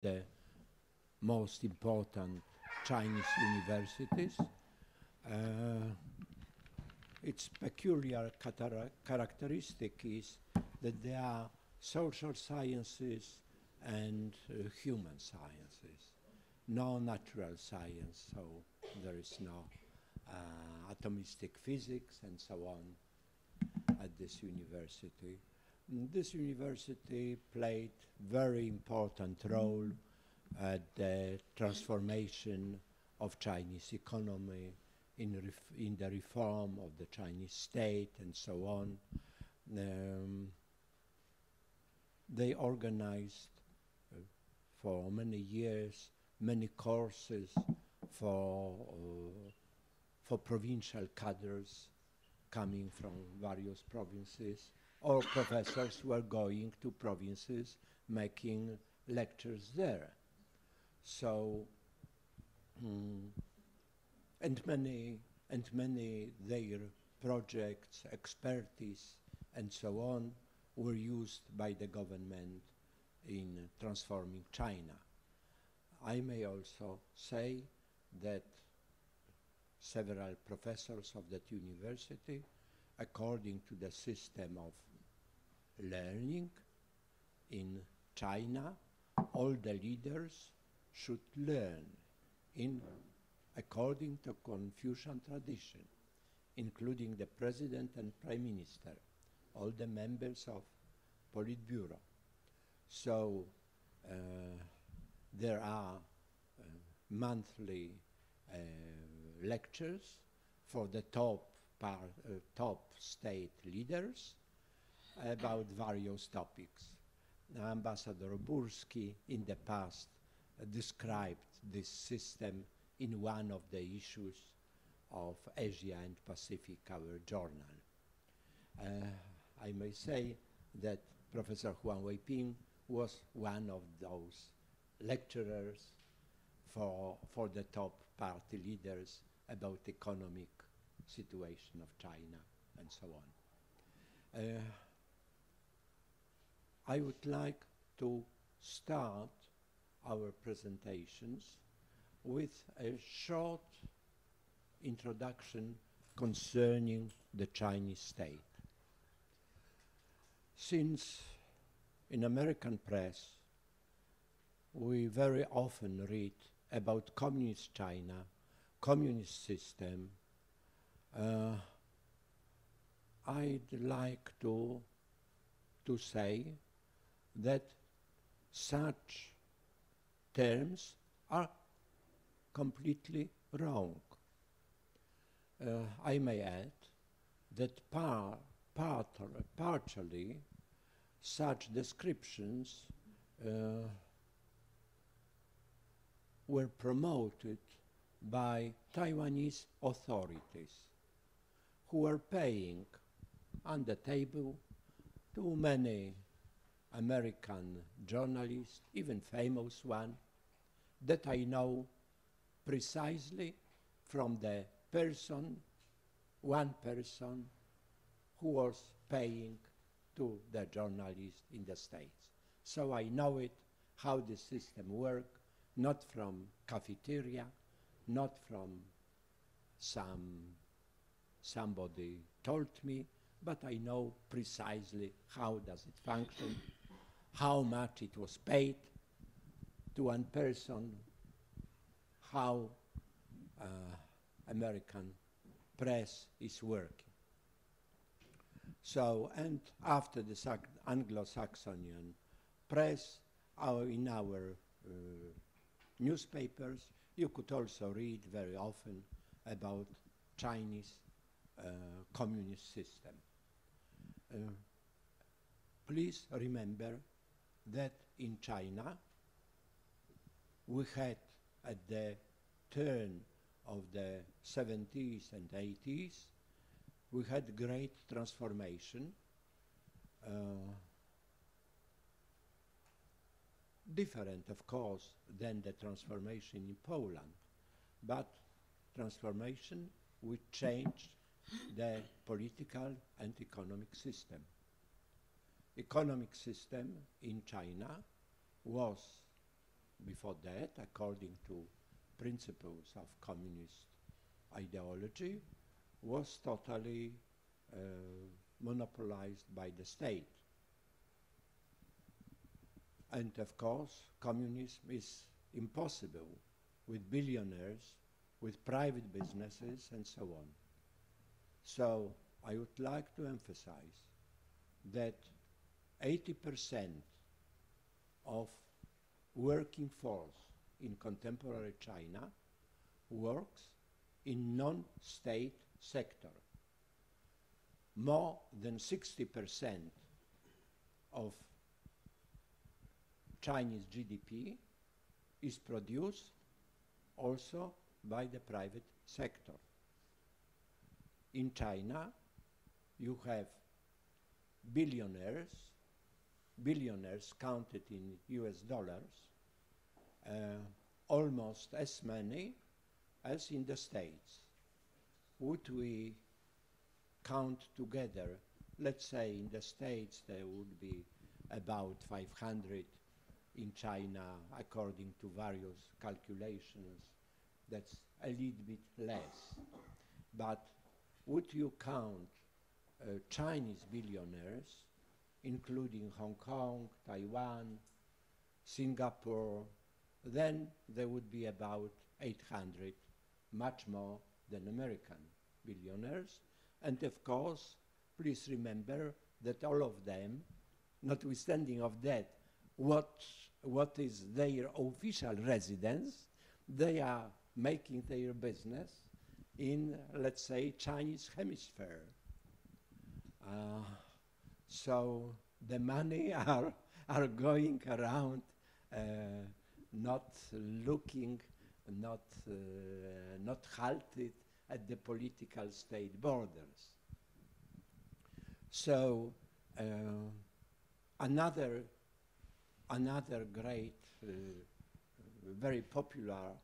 the most important Chinese universities. Its peculiar characteristic is that they are social sciences and human sciences, no natural science, so there is no atomistic physics and so on at this university. This university played very important role at the transformation of Chinese economy, in the reform of the Chinese state and so on. They organized for many years many courses for provincial cadres coming from various provinces, or professors were going to provinces making lectures there. So, and many their projects, expertise, and so on were used by the government in transforming China. I may also say that several professors of that university, according to the system of learning in China, all the leaders should learn according to Confucian tradition, including the president and prime minister, all the members of Politburo. So there are monthly lectures for the top state leaders about various topics. Ambassador Burski in the past described this system in one of the issues of Asia and Pacific, our journal. I may say that Professor Huang Weiping was one of those lecturers for the top party leaders about economic situation of China and so on. I would like to start our presentations with a short introduction concerning the Chinese state. Since in American press we very often read about communist China, communist system, I'd like to say that such terms are completely wrong. I may add that partially such descriptions were promoted by Taiwanese authorities who were paying on the table to many American journalists, even famous one, that I know precisely from the one person who was paying to the journalists in the States. So I know it, how the system works, not from cafeteria, not from somebody told me, but I know precisely how does it function, how much it was paid to one person, how American press is working. So, and after the Anglo-Saxon press, in our newspapers, you could also read very often about Chinese communist system. Please remember that in China, we had at the turn of the 70s and 80s, we had great transformation, different, of course, than the transformation in Poland, but transformation which changed the political and economic system. Economic system in China was before that, according to principles of communist ideology, was totally monopolized by the state. And of course, communism is impossible with billionaires, with private businesses, and so on. So I would like to emphasize that 80% of working force in contemporary China works in non-state sector. More than 60% of Chinese GDP is produced also by the private sector. In China, you have billionaires counted in US dollars, almost as many as in the States. Would we count together, let's say in the States there would be about 500, in China, according to various calculations, that's a little bit less. But would you count Chinese billionaires, including Hong Kong, Taiwan, Singapore, then there would be about 800, much more than American billionaires. And of course, please remember that all of them, notwithstanding of that, what is their official residence, they are making their business in, let's say, Chinese hemisphere. So the money are going around, not looking, not halted at the political state borders. So another great, very popular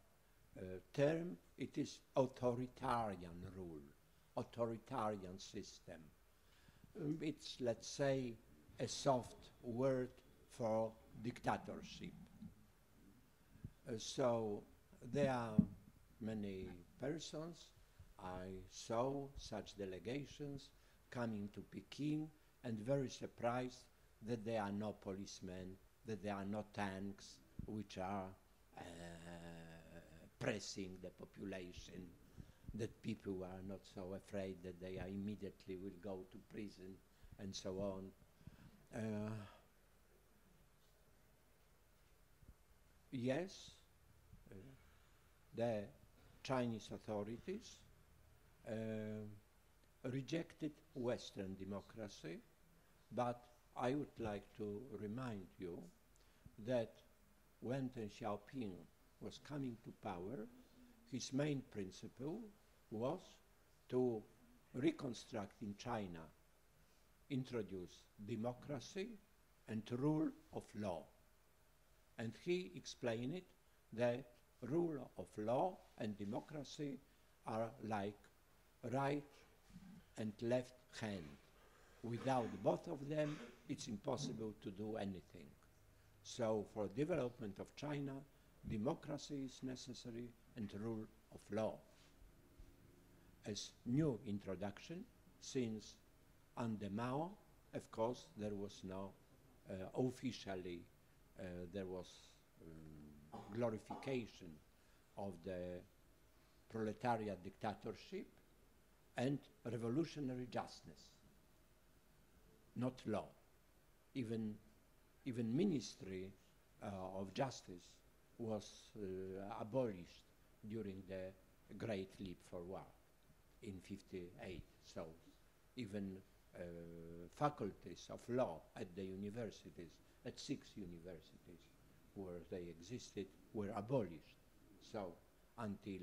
term, it is authoritarian rule, authoritarian system. It's, let's say, a soft word for dictatorship. So there are many persons. I saw such delegations coming to Peking and very surprised that there are no policemen, that there are no tanks which are pressing the population, that people are not so afraid that they are immediately will go to prison and so on. Yes, the Chinese authorities rejected Western democracy, but I would like to remind you that when Deng Xiaoping was coming to power, his main principle was to reconstruct in China, introduce democracy and rule of law. And he explained it that rule of law and democracy are like right and left hand. Without both of them, it's impossible to do anything. So for development of China, democracy is necessary and rule of law. As new introduction, since under Mao, of course, there was no officially, there was glorification of the proletariat dictatorship and revolutionary justice, not law. Even Ministry of Justice was abolished during the Great Leap Forward in '58. So even faculties of law at the universities, at 6 universities where they existed, were abolished. So until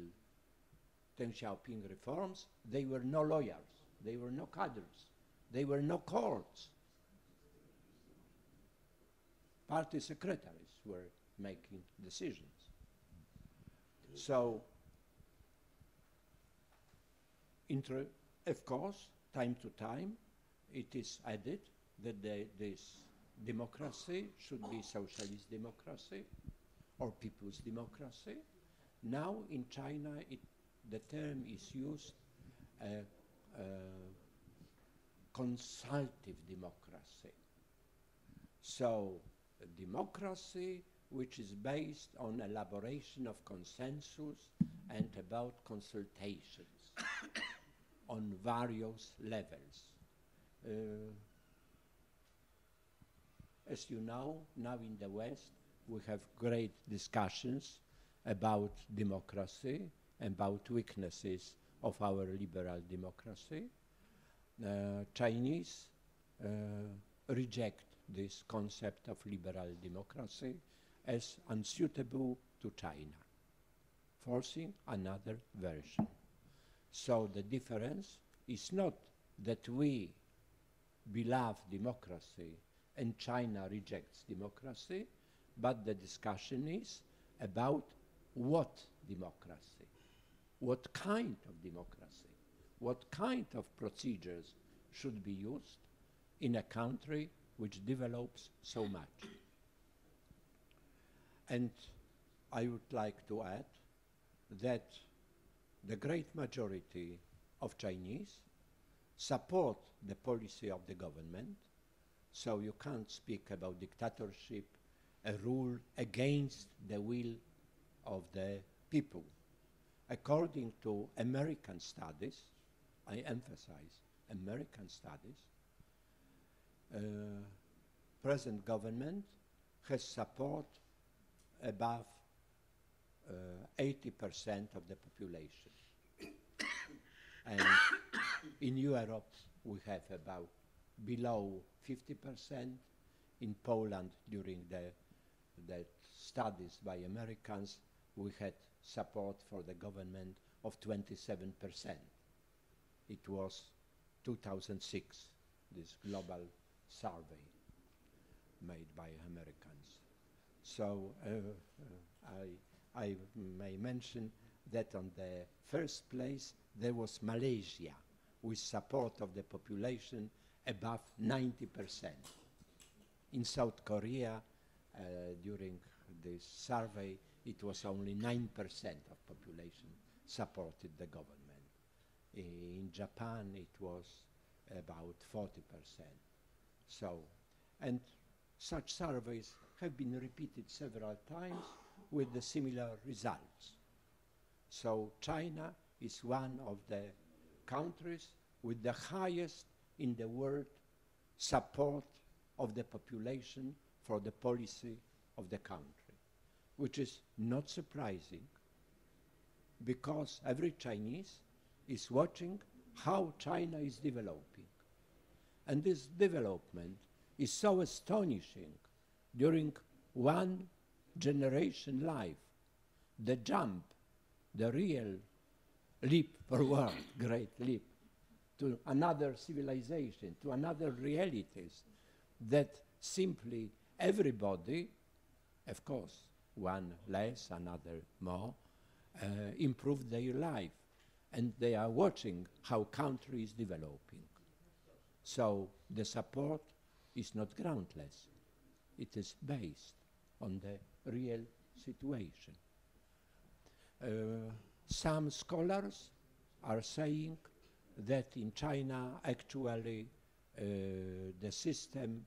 Deng Xiaoping reforms, there were no lawyers, there were no cadres, there were no courts. Party secretaries were making decisions. So, of course, time to time, it is added that this democracy should be socialist democracy, or people's democracy. Now in China, the term is used consultative democracy. So a democracy which is based on elaboration of consensus and about consultations on various levels. As you know, now in the West, we have great discussions about democracy, about weaknesses of our liberal democracy. Chinese reject this concept of liberal democracy as unsuitable to China, forcing another version. So the difference is not that we beloved democracy and China rejects democracy, but the discussion is about what democracy, what kind of democracy, what kind of procedures should be used in a country which develops so much. And I would like to add that the great majority of Chinese support the policy of the government, so you can't speak about dictatorship, a rule against the will of the people. According to American studies, I emphasize American studies, present government has support above 80% of the population. And in Europe, we have about below 50%. In Poland, during the studies by Americans, we had support for the government of 27%. It was 2006, this global survey made by Americans. So I may mention that on the first place there was Malaysia with support of the population above 90%. In South Korea, during this survey, it was only 9% of population supported the government. In Japan, it was about 40%. So, and such surveys have been repeated several times with the similar results. So China is one of the countries with the highest in the world support of the population for the policy of the country, which is not surprising because every Chinese is watching how China is developing. And this development is so astonishing during one generation life. The jump, the real leap forward, great leap, to another civilization, to another realities that simply everybody, of course, one less, another more, improve their life. And they are watching how country is developing. So the support is not groundless. It is based on the real situation. Some scholars are saying that in China actually the system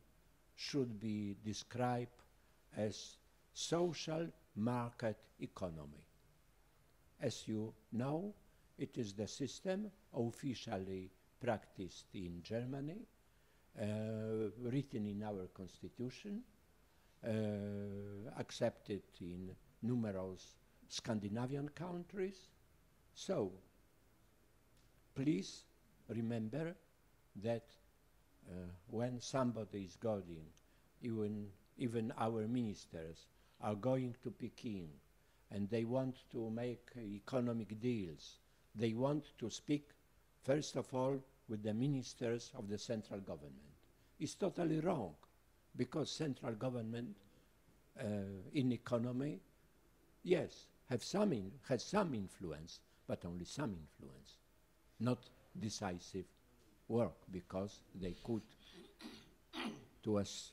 should be described as social market economy. As you know, it is the system officially practiced in Germany, written in our constitution, accepted in numerous Scandinavian countries. So, please remember that when somebody is going, even our ministers are going to Peking and they want to make economic deals, they want to speak, first of all, with the ministers of the central government. It's totally wrong, because central government in economy, yes, has some influence, but only some influence, not decisive work, because they could, to us,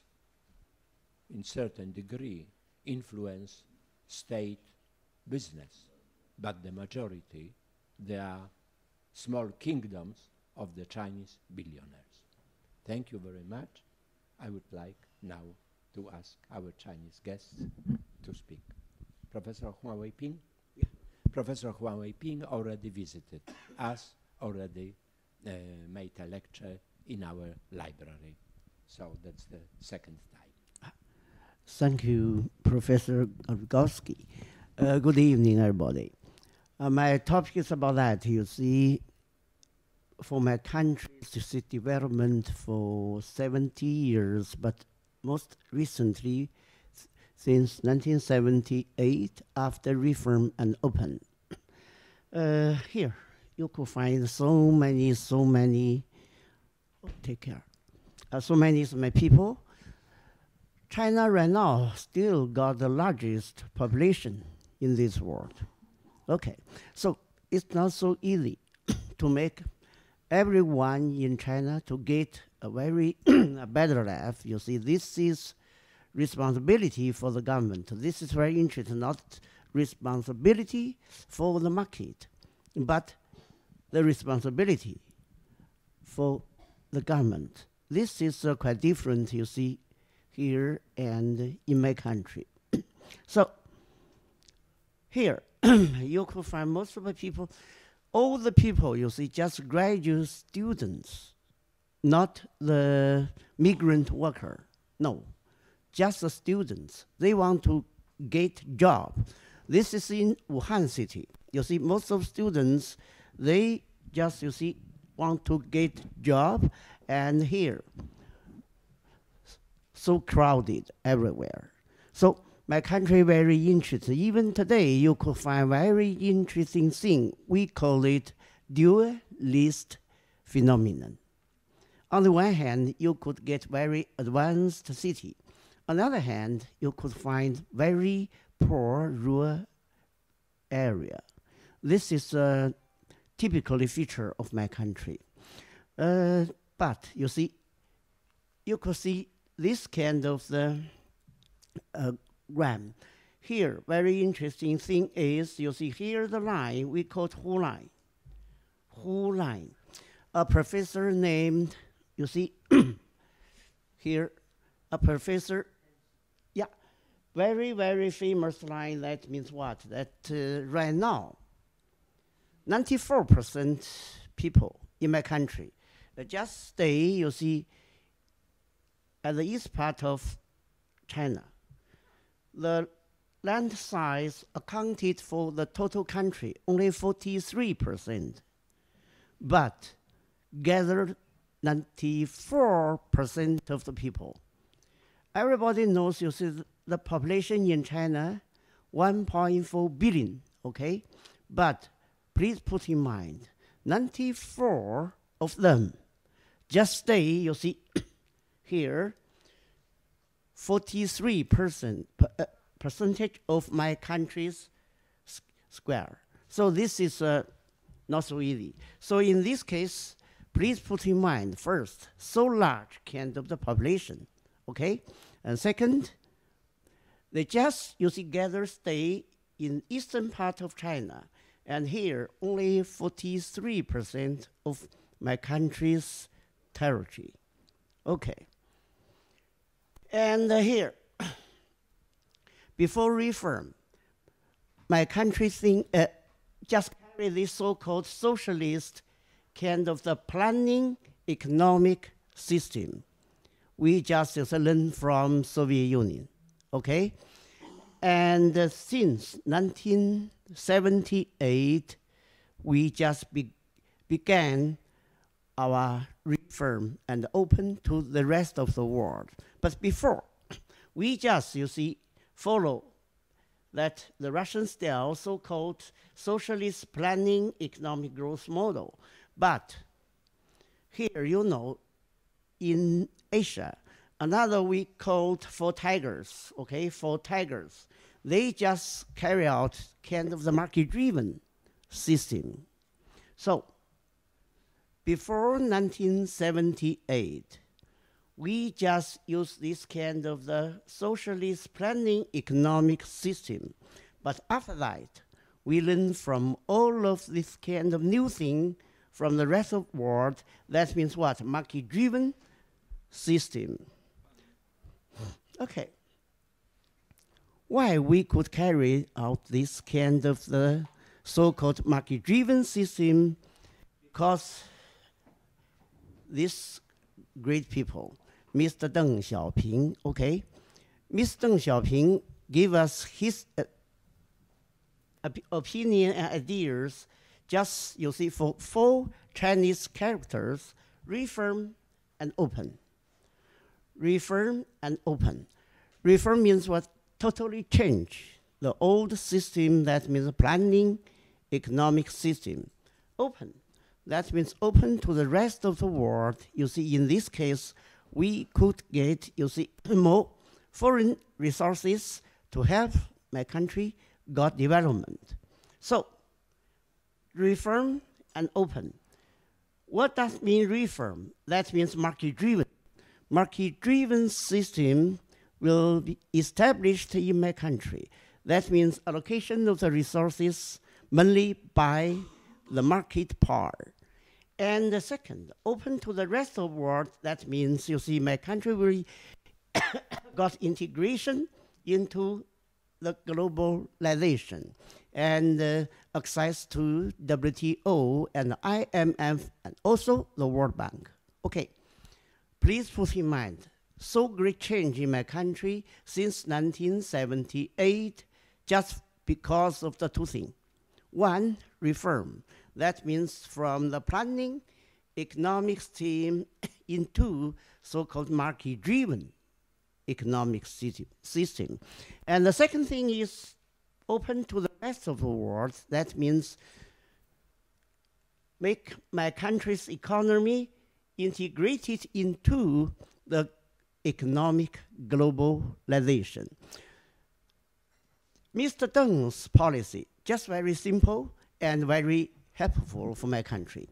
in certain degree, influence state business, but the majority, they are small kingdoms of the Chinese billionaires. Thank you very much. I would like now to ask our Chinese guests to speak. Professor Huang Weiping? Yeah. Professor Huang Weiping already visited us, already made a lecture in our library. So that's the second time. Thank you, Professor Gorski. Good evening, everybody. My topic is about that. You see, for my country's development for 70 years, but most recently, since 1978, after reform and open. Here, you could find so many, take care, so many people. China right now still got the largest population in this world. Okay, so it's not so easy to make everyone in China to get a very a better life. You see, this is responsibility for the government. This is very interesting, not responsibility for the market, but the responsibility for the government. This is quite different, you see, here and in my country. So here, you could find most of the people, all the people, you see, just graduate students, not the migrant worker, no, just the students. They want to get job. This is in Wuhan city. You see, most of students, they just, you see, want to get job, and here, so crowded everywhere. So my country very interesting. Even today, you could find very interesting thing. We call it dualist phenomenon. On the one hand, you could get very advanced city. On the other hand, you could find very poor rural area. This is a typical feature of my country. But you see, you could see this kind of the gram. Here, very interesting thing is, you see here the line, we call it Hu line. Hu line. A professor named, you see, here, a professor, yeah, very famous line. That means what? That right now, 94% people in my country just stay, you see, at the east part of China. The land size accounted for the total country, only 43%, but gathered 94% of the people. Everybody knows, you see, the population in China, 1.4 billion, okay? But please put in mind, 94 of them just stay, you see, here, 43% percentage of my country's square. So this is not so easy. So in this case, please put in mind, first, so large kind of the population, okay? And second, they just, you see, gather stay in eastern part of China. And here, only 43% of my country's territory. Okay. And here, before reform, my country just carry this so-called socialist kind of the planning economic system. We just learn from Soviet Union, okay? And since 1978, we just began our reform and open to the rest of the world. But before, we just, you see, follow that the Russian style so-called socialist planning economic growth model. But here, you know, in Asia, another we called four tigers, okay, four tigers. They just carry out kind of the market-driven system. So before 1978, we just use this kind of the socialist planning economic system. But after that, we learn from all of this kind of new thing from the rest of the world. That means what? Market-driven system. Okay. Why we could carry out this kind of the so-called market-driven system? Because these great people, Mr. Deng Xiaoping, okay? Mr. Deng Xiaoping gave us his opinion and ideas, just, you see, for 4 Chinese characters: reform and open. Reform and open. Reform means what? Totally change the old system, that means planning, economic system. Open, that means open to the rest of the world. You see, in this case, we could get, you see, more foreign resources to help my country got development. So, reform and open. What does mean reform? That means market-driven. Market-driven system will be established in my country. That means allocation of the resources mainly by the market power. And the second, open to the rest of the world. That means, you see, my country will got integration into the globalization and access to WTO and IMF and also the World Bank. Okay, please put in mind, so great change in my country since 1978 just because of the 2 things. 1, reform. That means from the planning economic system into so-called market-driven economic system. And the second thing is open to the rest of the world. That means make my country's economy integrated into the economic globalization. Mr. Deng's policy, just very simple and very helpful for my country.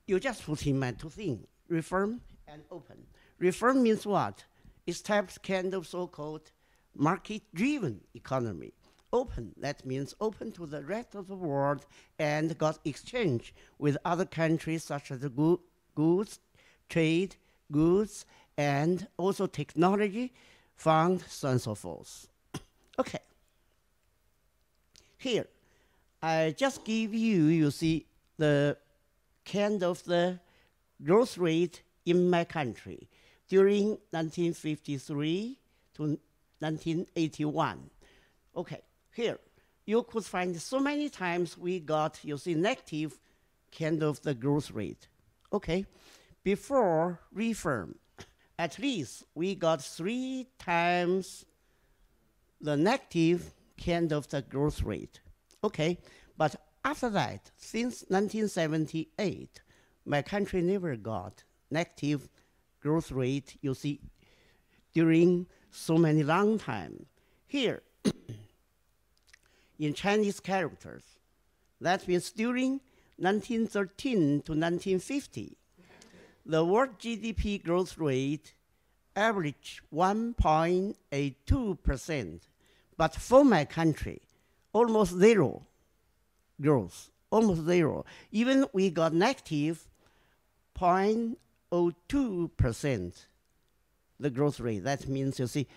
You just put in mind 2 things, reform and open. Reform means what? Establish kind of so-called market-driven economy. Open, that means open to the rest of the world and got exchange with other countries such as the goods, trade, goods, and also technology, fund, so on and so forth. Okay. Here, I just give you, you see, the kind of the growth rate in my country during 1953 to 1981. Okay, here, you could find so many times we got, you see, negative kind of the growth rate. Okay, before reform, at least we got 3 times the negative kind of the growth rate. Okay, but after that, since 1978, my country never got negative growth rate, you see, during so many long time. Here, in Chinese characters, that means during 1913 to 1950, the world GDP growth rate averaged 1.82%, but for my country, almost 0 growth, almost 0. Even we got negative 0.02%, the growth rate. That means, you see,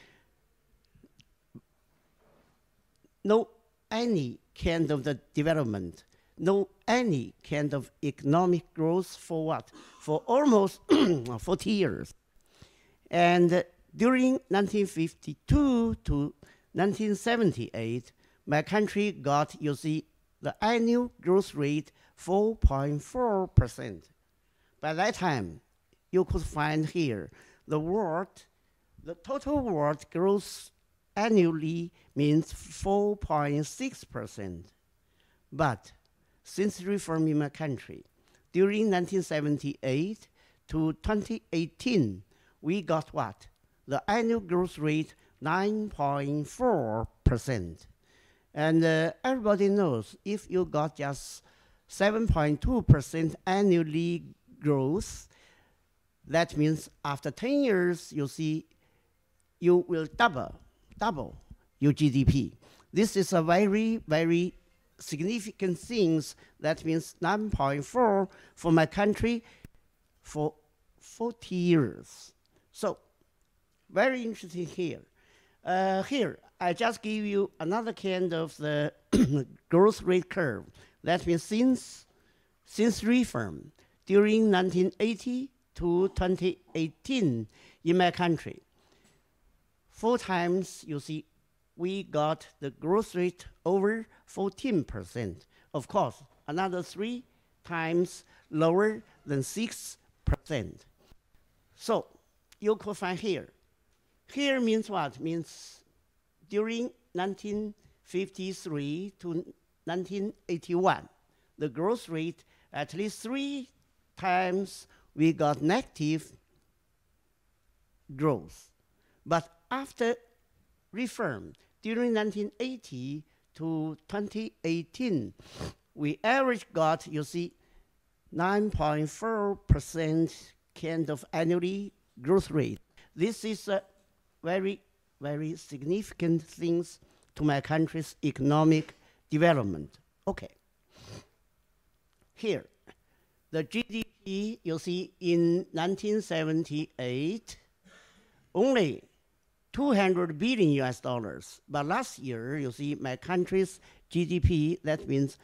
no any kind of the development, no any kind of economic growth for what? For almost 40 years. And during 1952 to 1978, my country got, you see, the annual growth rate 4.4%. By that time, you could find here the total world growth annually means 4.6%. But since reform in my country, during 1978 to 2018, we got what? The annual growth rate 9.4%. And everybody knows if you got just 7.2% annually growth, that means after 10 years, you see, you will double your GDP. This is a very, very significant things. That means 9.4 for my country for 40 years. So very interesting here. Here, I just give you another kind of the growth rate curve. That means since reform during 1980 to 2018 in my country, 4 times you see we got the growth rate over 14%. Of course, another 3 times lower than 6%. So you could find here. Here means what? Means during 1953 to 1981, the growth rate at least 3 times we got negative growth. But after reform, during 1980 to 2018, we average got, you see, 9.4% kind of annually growth rate. This is a very, very significant things to my country's economic development. Okay. Here, the GDP, you see, in 1978, only 200 billion US dollars. But last year, you see, my country's GDP, that means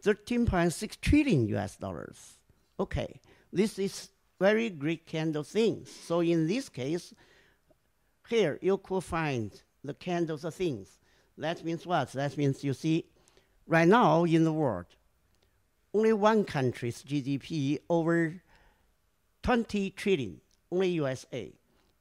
13.6 trillion US dollars. Okay, this is very great kind of things. So in this case, here you could find the kind of the things. That means what? That means you see, right now in the world, only one country's GDP over 20 trillion, only USA,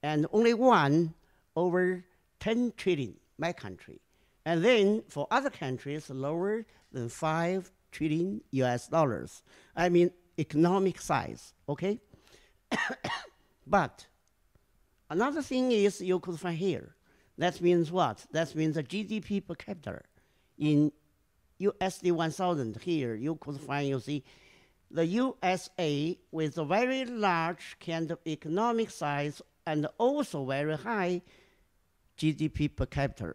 and only one over 10 trillion, my country. And then for other countries, lower than 5 trillion US dollars. I mean, economic size, okay? But another thing is you could find here. That means what? That means the GDP per capita in USD 1000 here, you could find, you see, the USA with a very large kind of economic size and also very high GDP per capita.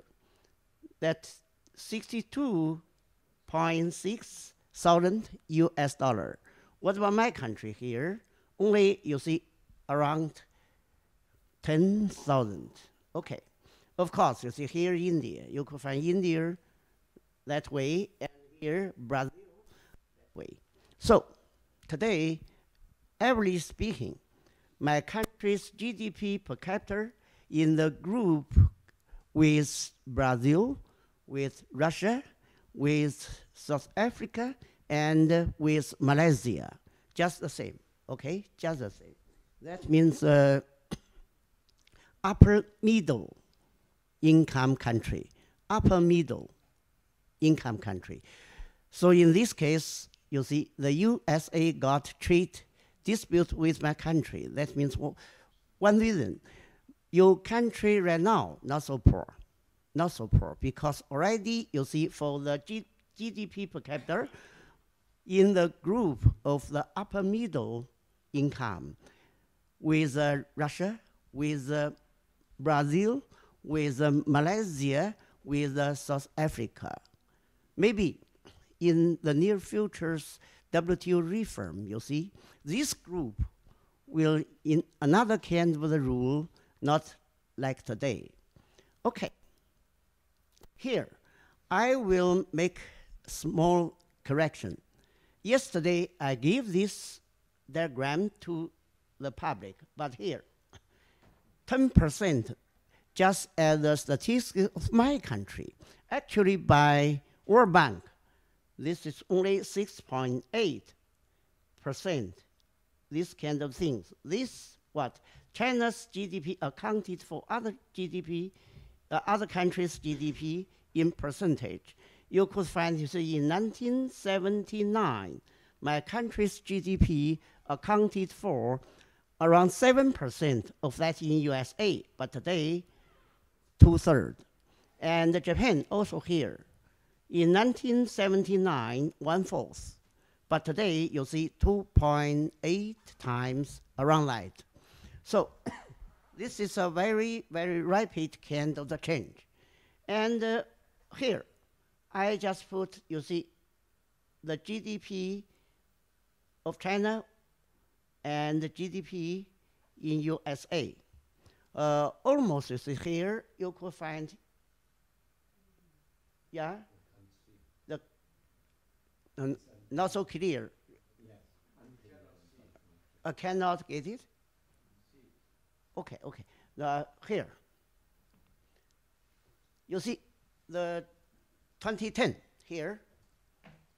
That's 62.6 thousand US dollar. What about my country here? Only, you see, around 10,000. Okay. Of course, you see here India. You could find India that way, and here Brazil that way. So today, averagely speaking, my country's GDP per capita in the group with Brazil, with Russia, with South Africa, and with Malaysia. Just the same, okay? Just the same. That means upper middle income country, upper middle income country. So in this case, you see, the USA got trade dispute with my country. That means one reason. Your country right now, not so poor, because already, you see, for the GDP per capita, in the group of the upper middle income, with Russia, with Brazil, with Malaysia, with South Africa. Maybe in the near future's WTO reform, you see, this group will in another kind of the rule, not like today. Okay. Here, I will make small correction. Yesterday, I gave this diagram to the public, but here, 10% just as the statistics of my country. Actually, by World Bank, this is only 6.8%, this kind of things. This, what? China's GDP accounted for other GDP, other countries' GDP in percentage. You could find, you see, in 1979, my country's GDP accounted for around 7% of that in USA, but today, 2/3. And Japan also here. In 1979, 1/4. But today, you see 2.8 times around that. So this is a very, very rapid kind of the change. And here, I just put, you see, the GDP of China and the GDP in USA. Almost, you see here, you could find, yeah, the not so clear. I cannot get it. Okay, okay. Here, you see the 2010 here.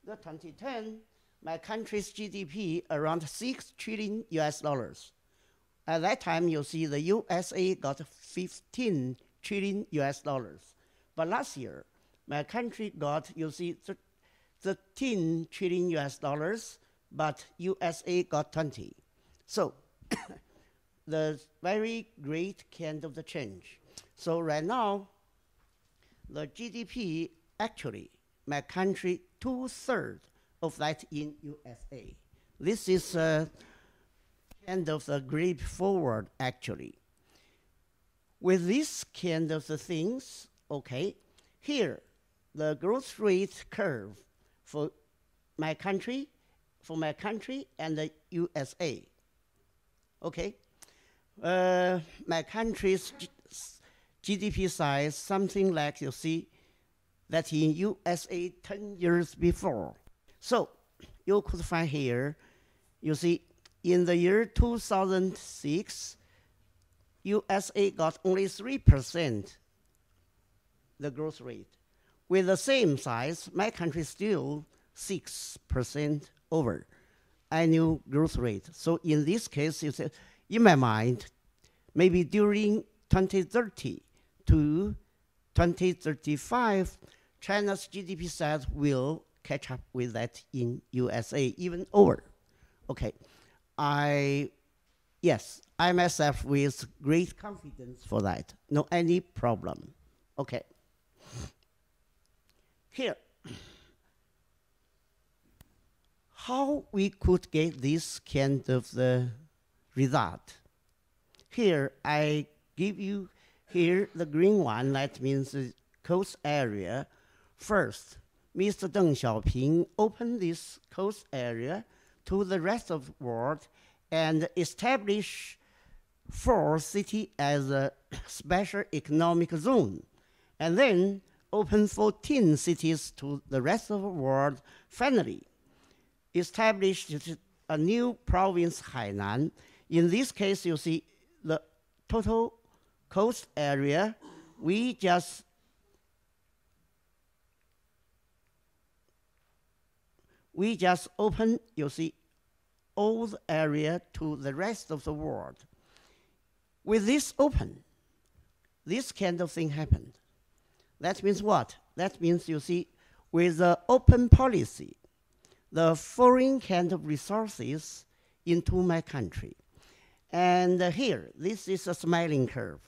The 2010, my country's GDP around 6 trillion US dollars. At that time, you see the USA got 15 trillion US dollars. But last year, my country got, you see, 13 trillion US dollars, but USA got 20. So the very great kind of the change. So right now, the GDP actually, my country, 2/3 of that in USA. This is kind of the great forward actually. With this kind of the things, okay, here, the growth rate curve for my country and the USA. Okay, my country's GDP size, something like you see that in USA 10 years before. So you could find here, you see, in the year 2006, USA got only 3% the growth rate. With the same size, my country still 6% over annual growth rate. So in this case, you say, in my mind, maybe during 2030 to 2035, China's GDP size will catch up with that in USA, even over. Okay, I myself with great confidence for that. No any problem. Okay. Here, how we could get this kind of the result. Here, I give you here the green one, that means the coast area. First, Mr. Deng Xiaoping opened this coast area to the rest of the world and established 4 cities as a special economic zone, and then opened 14 cities to the rest of the world. Finally, established a new province, Hainan. In this case, you see the total coast area, we just open, you see, all the area to the rest of the world. With this open, this kind of thing happened. That means what? That means, you see, with the open policy, the foreign kind of resources into my country. And here, this is a smiling curve.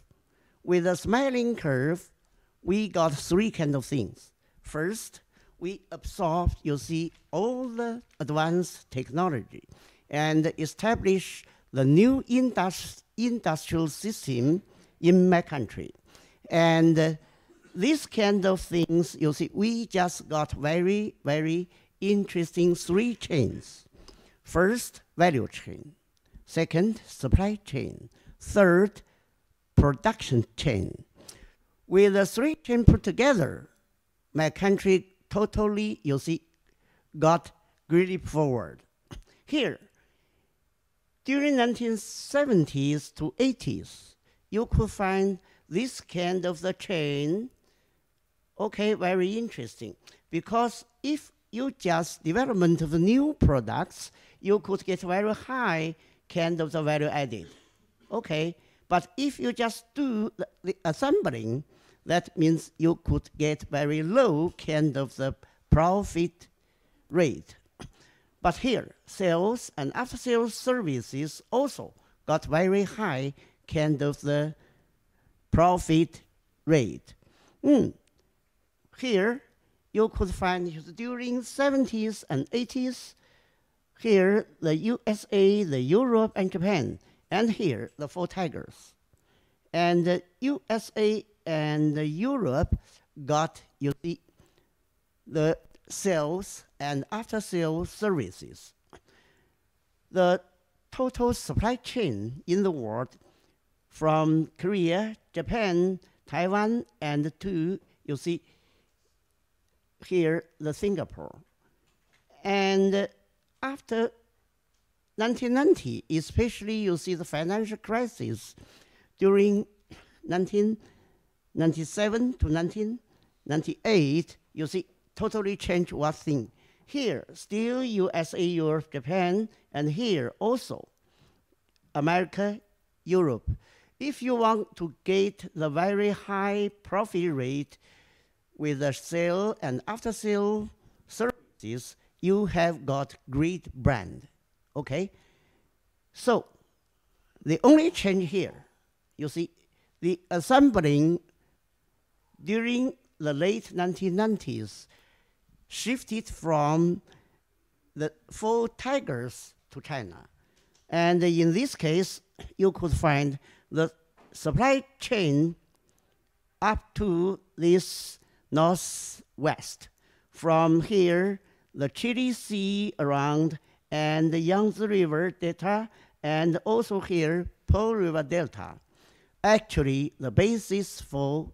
With a smiling curve, we got 3 kind of things. First, we absorbed, you see, all the advanced technology and establish the new industrial system in my country. And these kind of things, you see, we just got very, very interesting 3 chains. First, value chain. Second, supply chain. Third, production chain. With the 3 chains put together, my country totally, you see, got greatly forward. Here, during 1970s to 80s, you could find this kind of the chain, okay, very interesting. Because if you just development of new products, you could get very high kind of the value added. Okay, but if you just do the assembling, that means you could get very low kind of the profit rate. But here, sales and after-sales services also got very high kind of the profit rate. Here, you could find during 70s and 80s, here the USA, the Europe, and Japan, and here the 4 tigers. And the USA and the Europe got, you see, the sales and after-sales services. The total supply chain in the world from Korea, Japan, Taiwan, and to, you see here, the Singapore. And after 1990, especially you see the financial crisis during 1997 to 1998, you see totally changed one thing. Here, still USA, Europe, Japan, and here also America, Europe. If you want to get the very high profit rate with the sale and after sale services, you have got great brand, okay? So the only change here, you see, the assembling during the late 1990s shifted from the 4 tigers to China. And in this case, you could find the supply chain up to this northwest. From here, the Chili Sea around, and the Yangtze River Delta, and also here, Pearl River Delta. Actually, the basis for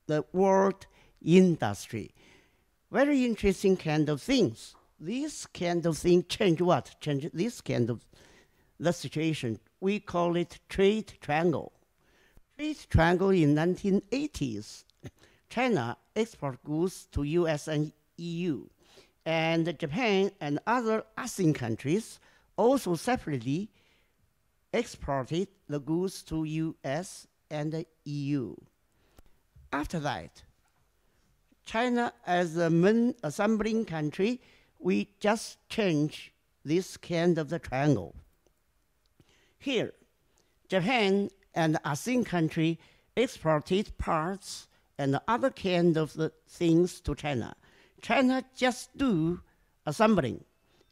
the world industry. Very interesting kind of things. This kind of thing change what? Change this kind of the situation. We call it trade triangle. Trade triangle in 1980s. China export goods to US and EU. And Japan and other ASEAN countries also separately exported the goods to US and the EU. After that, China as the main assembling country, we just change this kind of the triangle. Here, Japan and ASEAN country exported parts and other kind of the things to China. China just do assembling,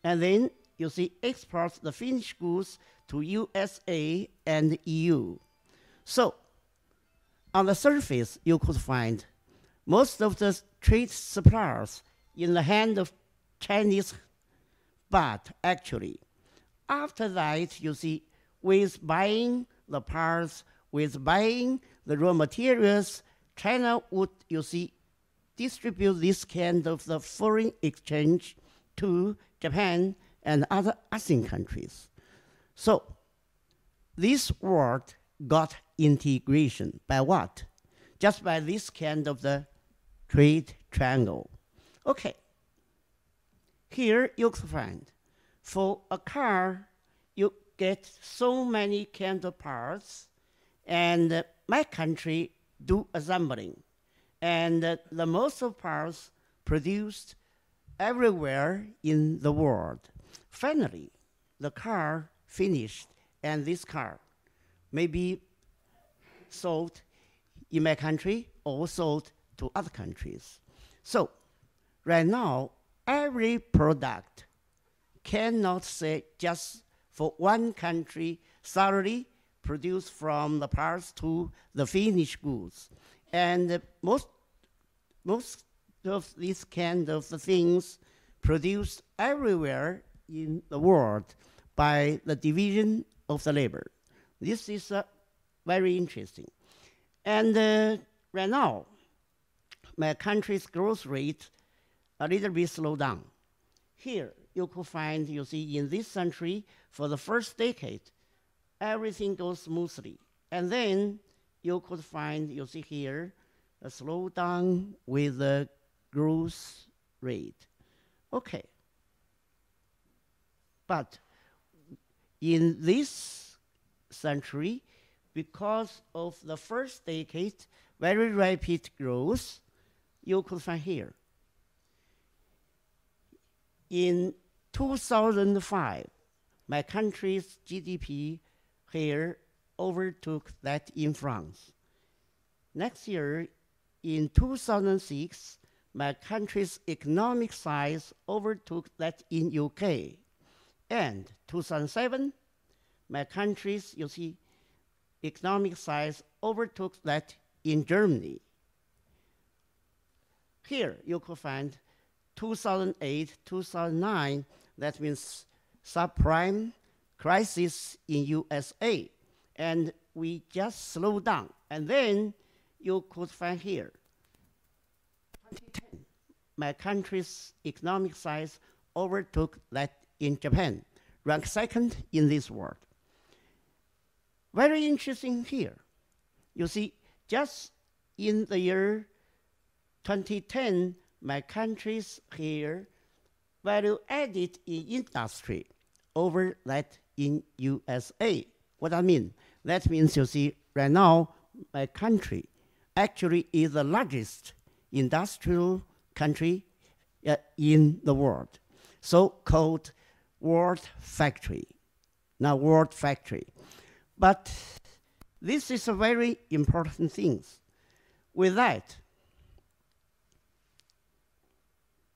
and then you see exports the finished goods to USA and EU. So on the surface, you could find most of the trade suppliers in the hand of Chinese, but actually, after that, you see, with buying the parts, with buying the raw materials, China would, you see, distribute this kind of the foreign exchange to Japan and other ASEAN countries. So this world got integration by what? Just by this kind of the trade triangle. Okay. Here you can find, for a car, you get so many kind of parts, and my country do assembling. And the most of parts produced everywhere in the world. Finally, the car finished, and this car may be sold in my country or sold to other countries. So right now, every product cannot say just for one country thoroughly produced from the parts to the finished goods. And most of these kind of things produced everywhere in the world by the division of the labor. This is very interesting. And right now, my country's growth rate a little bit slowed down. Here, you could find, you see, in this century, for the first decade, everything goes smoothly. And then you could find, you see here, a slowdown with the growth rate. Okay. But in this century, because of the first decade, very rapid growth, you could find here. In 2005, my country's GDP here overtook that in France. Next year, in 2006, my country's economic size overtook that in UK. And 2007, my country's, you see, economic size overtook that in Germany. Here you could find 2008, 2009, that means subprime crisis in USA. And we just slow down. And then you could find here, 2010, my country's economic size overtook that in Japan, ranked second in this world. Very interesting here. You see, just in the year 2010, my country's here value added in industry over that in USA. What I mean? That means, you see, right now, my country actually is the largest industrial country in the world, so-called world factory. Now, world factory. But this is a very important thing. With that,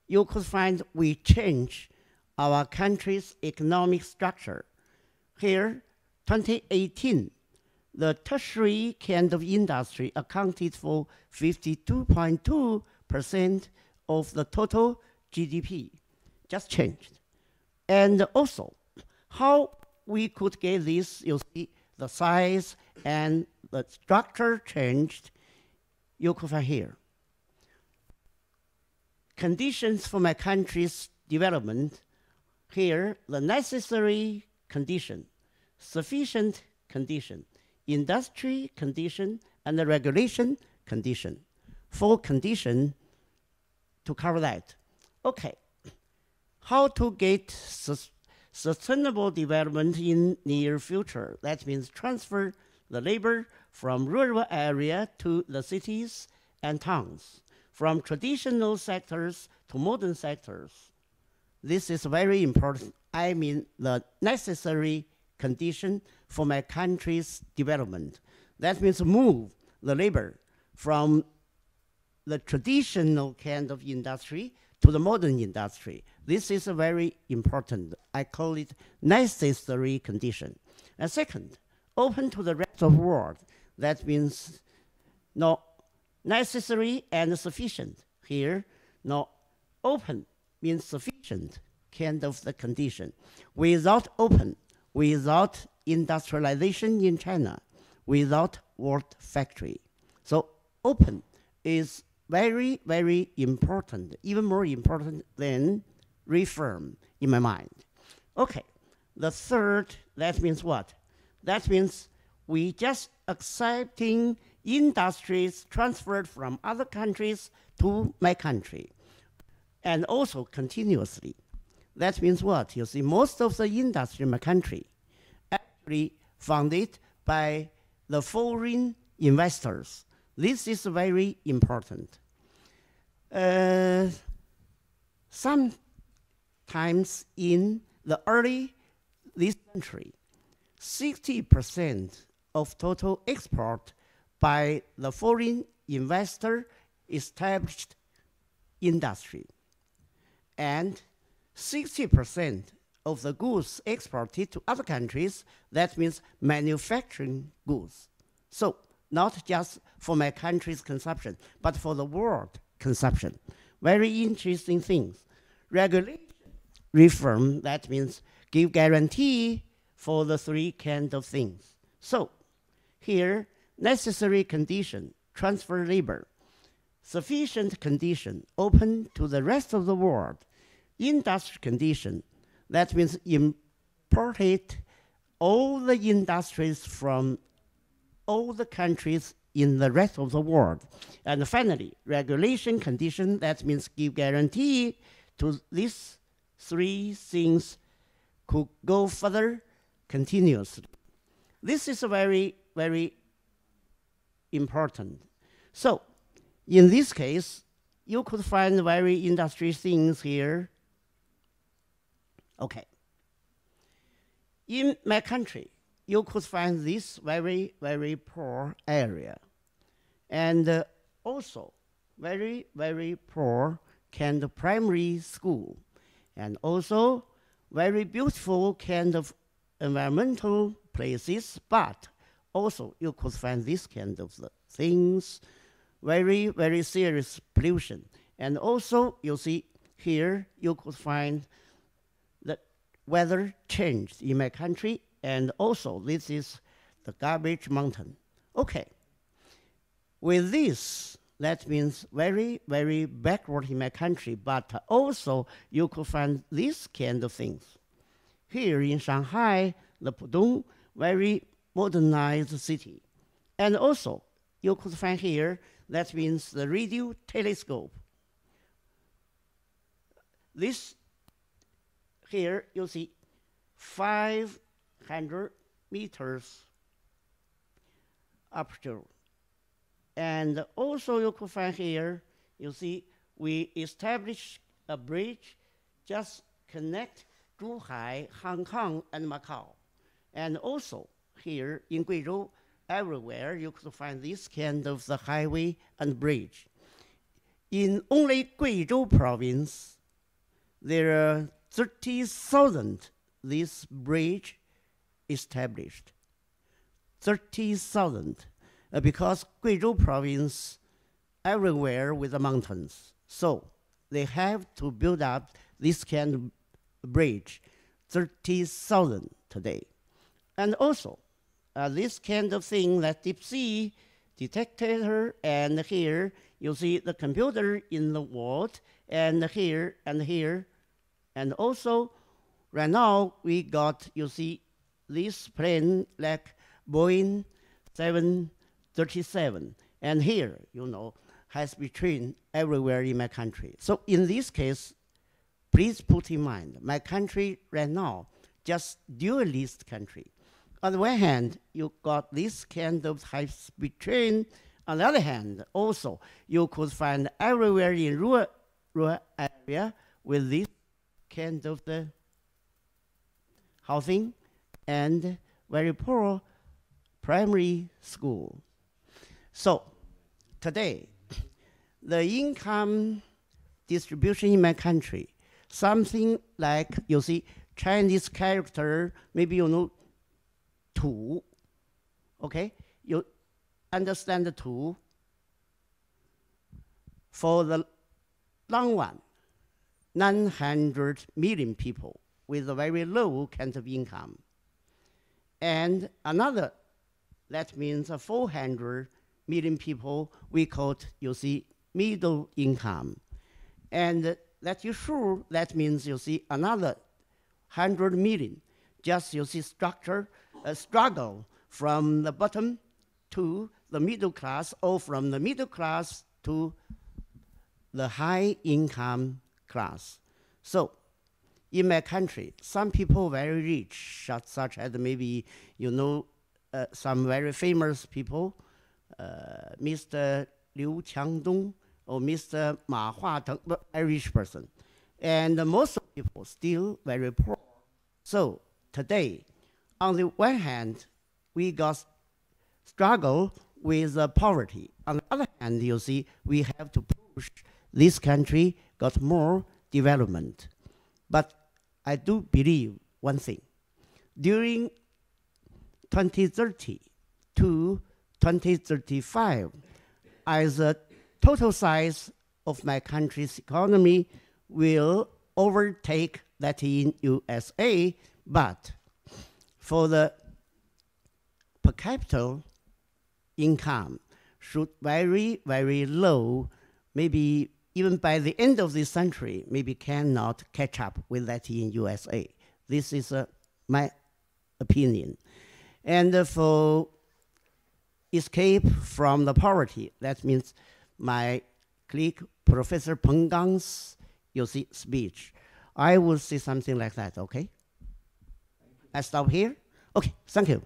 you could find we change our country's economic structure. Here, 2018, the tertiary kind of industry accounted for 52.2% of the total GDP. Just changed. And also, how we could get this, you see, the size and the structure changed, you could find here. Conditions for my country's development. Here, the necessary condition, sufficient condition, industry condition, and the regulation condition. 4 conditions to cover that. Okay, how to get sustainable development in near future? That means transfer the labor from rural area to the cities and towns, from traditional sectors to modern sectors. This is very important. I mean the necessary condition for my country's development. That means move the labor from the traditional kind of industry to the modern industry. This is a very important. I call it necessary condition. And second, open to the rest of the world. That means no necessary and sufficient. Here, no open means sufficient kind of the condition. Without open, without industrialization in China, without world factory. So open is very, very important, even more important than reform in my mind. Okay, the third, that means what? That means we just accepting industries transferred from other countries to my country, and also continuously. That means what? You see, most of the industry in my country actually funded by the foreign investors. This is very important. Sometimes in the early this century, 60% of total export by the foreign investor established industry, and 60% of the goods exported to other countries, that means manufacturing goods. So not just for my country's consumption, but for the world consumption. Very interesting things. Regulation, reform, that means give guarantee for the 3 kind of things. So here, necessary condition, transfer labor. Sufficient condition, open to the rest of the world. Industry condition, that means imported all the industries from all the countries in the rest of the world. And finally, regulation condition, that means give guarantee to these 3 things could go further continuously. This is very, very important. So in this case, you could find very industry things here. Okay. In my country, you could find this very, very poor area. And also very, very poor kind of primary school. And also very beautiful kind of environmental places, but also you could find this kind of things, very, very serious pollution. And also, you see here, you could find the weather changed in my country. And also, this is the garbage mountain. Okay. With this, that means very, very backward in my country, but also you could find this kind of things. Here in Shanghai, the Pudong, very modernized city. And also, you could find here, that means the radio telescope. This here, you see 500 meters aperture. And also you could find here, you see, we established a bridge just connect Zhuhai, Hong Kong, and Macau. And also here in Guizhou, everywhere you could find this kind of the highway and bridge. In only Guizhou province, there are 30,000 this bridge established. 30,000. Because Guizhou province everywhere with the mountains. So they have to build up this kind of bridge, 30,000 today. And also, this kind of thing that deep sea detector, and here you see the computer in the world, and here and here. And also, right now we got, you see, this plane like Boeing 737, and here, you know, has been trained everywhere in my country. So in this case, please put in mind, my country right now, just dualist country. On the one hand, you got this kind of high-speed train. On the other hand, also, you could find everywhere in rural area with this kind of the housing and very poor primary school. So today, the income distribution in my country, something like, you see, Chinese character, maybe you know, 2, okay? You understand the 2. For the long one, 900 million people with a very low kind of income. And another, that means 400 million people we call, you see, middle income. And that is sure, that means you see another 100 million, just you see structure, a struggle from the bottom to the middle class, or from the middle class to the high income class. So in my country, some people very rich, such as maybe, you know, some very famous people, Mr. Liu Qiangdong or Mr. Ma Huateng, a rich person. And most of people still very poor. So today, on the one hand, we got struggle with poverty. On the other hand, you see, we have to push this country got more development. But I do believe one thing. During 2030 to 2035, as the total size of my country's economy will overtake that in USA, but for the per capita income should very, very low, maybe even by the end of this century, maybe cannot catch up with that in USA. This is my opinion. And for escape from the poverty, that means my colleague, Professor Peng's, you see, speech. I will say something like that, okay? I stop here? Okay, thank you.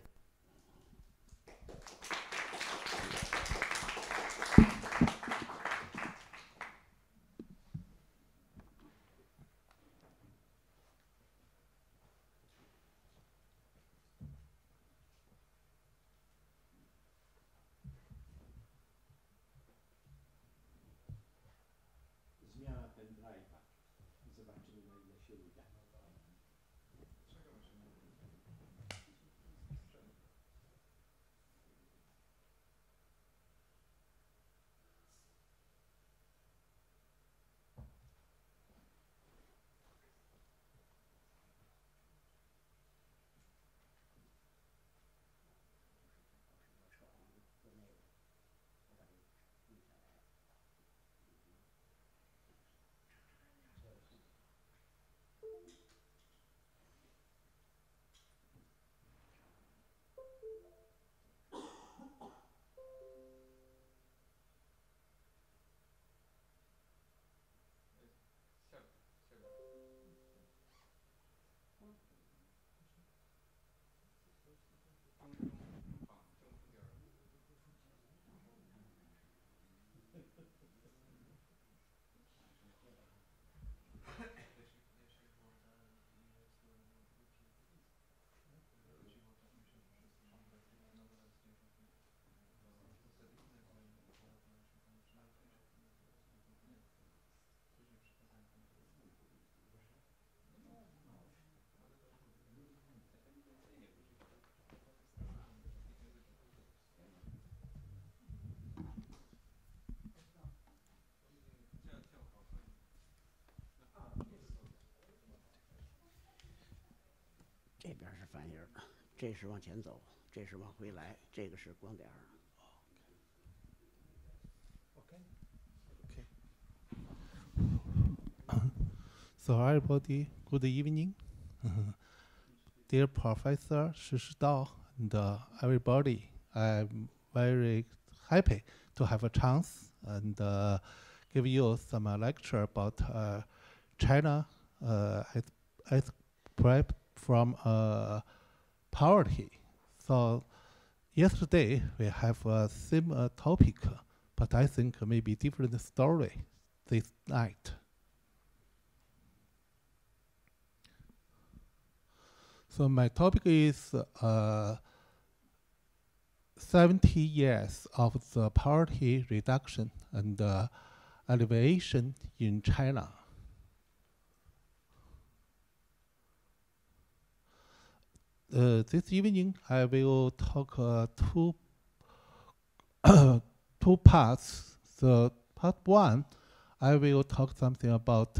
这边是反影儿，这是往前走，这是往回来，这个是光点儿。So everybody, good evening. Dear Professor Shishidao and everybody, I'm very happy to have a chance and give you some lecture about China as prep from poverty. So yesterday we have a similar topic, but I think maybe different story this night. So my topic is 70 years of the poverty reduction and alleviation in China. This evening I will talk two parts. The part one, I will talk something about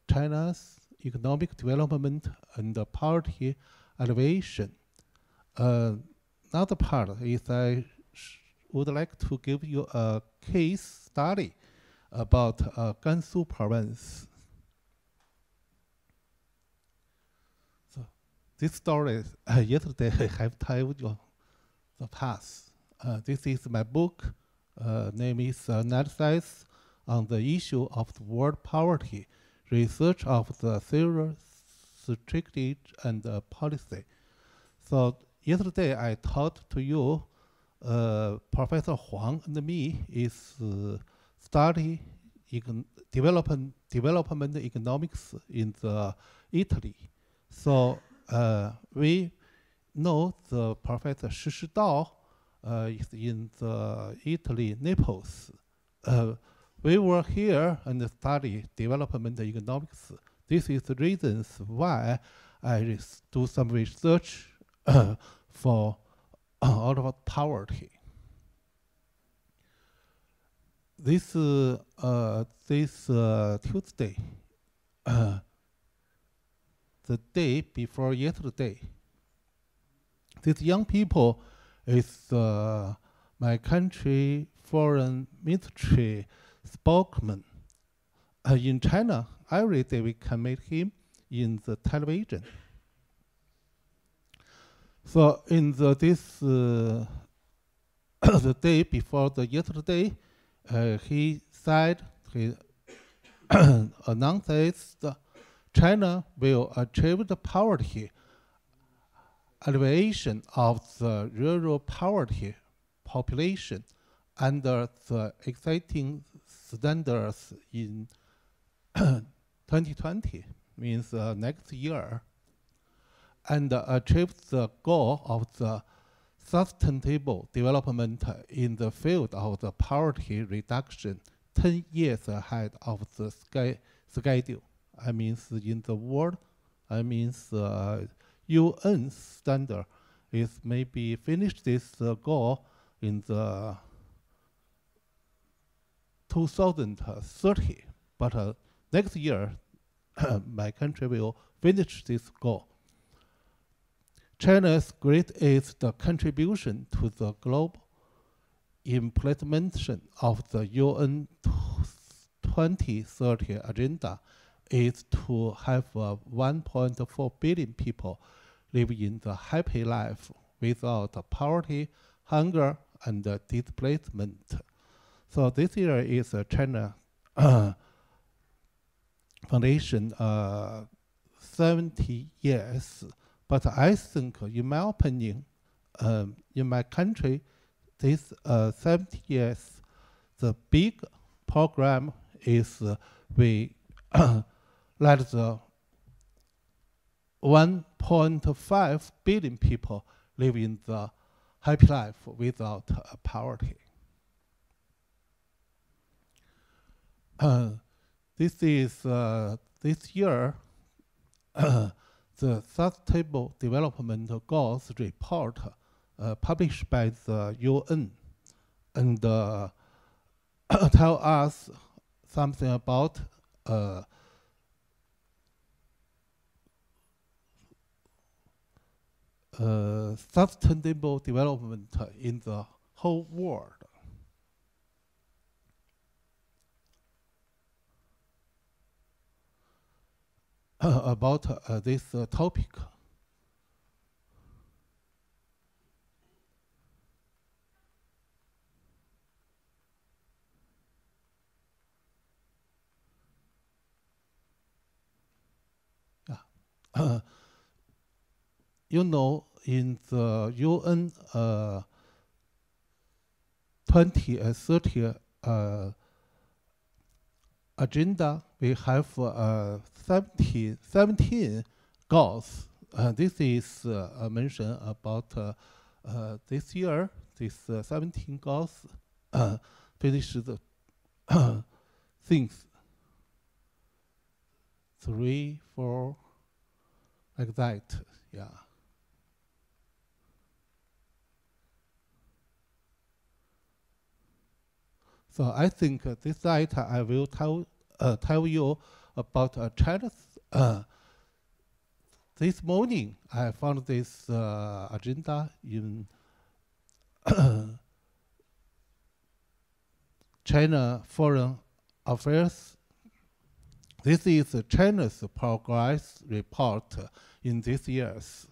China's economic development and poverty alleviation. Another part is I would like to give you a case study about Gansu province. So this story, yesterday I have told you the past. This is my book. Name is Analysis on the Issue of the World Poverty, Research of the Theory, Strategy, and Policy. So yesterday I taught to you Professor Huang and me is study development economics in the Italy. So we know the Professor Shishidao is in the Italy, Naples. We were here and study development economics. This is the reasons why I do some research for all about poverty. This Tuesday, the day before yesterday, these young people is my country foreign ministry spokesman. In China, every day we can meet him in the television. So in the day before the yesterday, he said, he announces that China will achieve the poverty alleviation of the rural poverty population under the existing standards in 2020, means next year, and achieve the goal of the sustainable development in the field of the poverty reduction 10 years ahead of the schedule. I mean, in the world, I mean, UN standard is maybe finished this goal in the 2030, but next year, my country will finish this goal. China's greatest contribution to the global implementation of the UN 2030 agenda is to have 1.4 billion people live in the happy life without poverty, hunger, and displacement. So this year is China Foundation 70 years. But I think, in my opinion, in my country, this 70 years, the big program is we let the 1.5 billion people live in the happy life without poverty. This is this year. The Sustainable Development Goals report published by the UN and tell us something about sustainable development in the whole world. About this topic. You know, in the UN 2030 agenda, we have 17 goals. This is a mention about this year. These 17 goals finish the things. 3, 4, like that, yeah. So I think this slide I will tell you about China's. This morning I found this agenda in China Foreign Affairs. This is China's progress report in these years.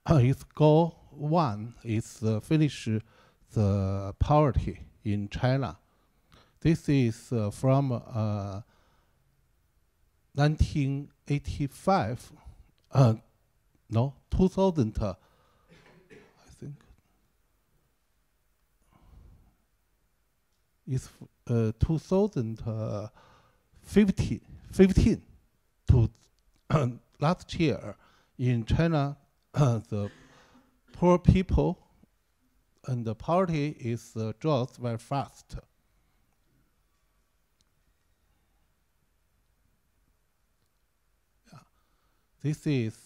Its goal 1 is finish the poverty in China. This is from 1985, no, 2000, I think. It's 2015 to last year in China. The poor people and the poverty is drops very fast. Yeah. This is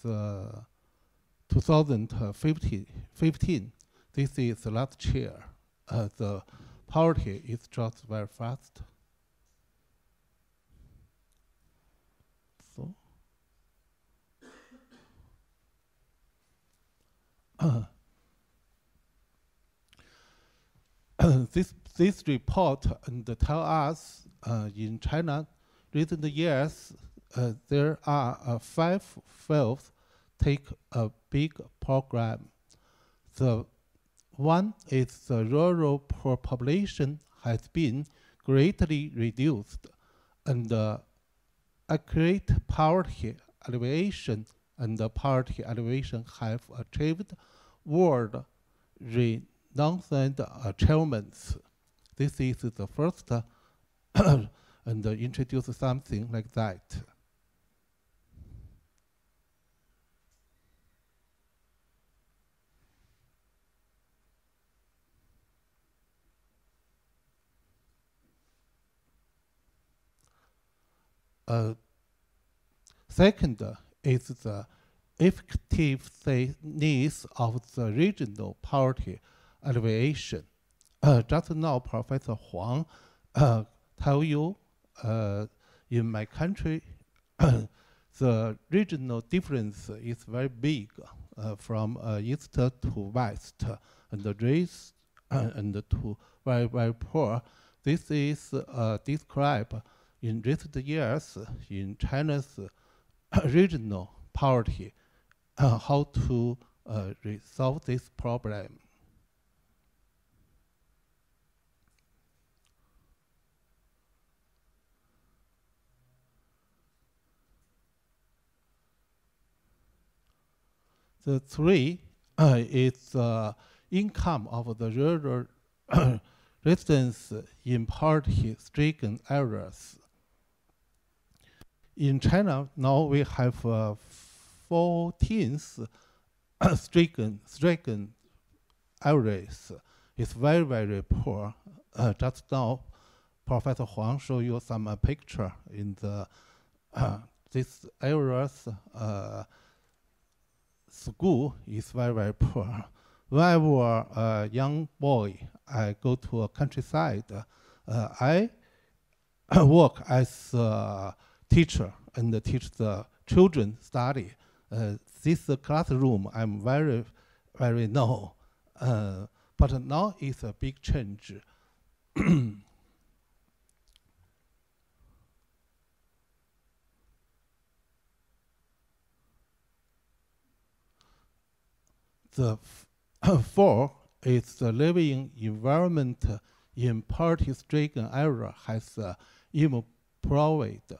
2015. This is last year. The poverty is drops very fast. So. This report tell us in China recent years there are 5 fields take a big program. The one is the rural poor population has been greatly reduced, and accurate poverty alleviation and the poverty alleviation have achieved world renowned achievements. This is the first and introduce something like that. Second is the effectiveness of the regional poverty alleviation. Just now, Professor Huang tell you in my country, the regional difference is very big from east to west, and the race and to very, very poor. This is described in recent years in China's regional poverty, how to resolve this problem. The 3 is income of the rural residents in poverty-stricken areas. In China, now we have 14 stricken areas. It's very, very poor. Just now, Professor Huang showed you some picture in the these areas. School is very, very poor. When I was a young boy, I go to a countryside. I work as a teacher and teach the children study. This classroom I'm very, very know, but now it's a big change. The fourth is the living environment in poverty-stricken area has improved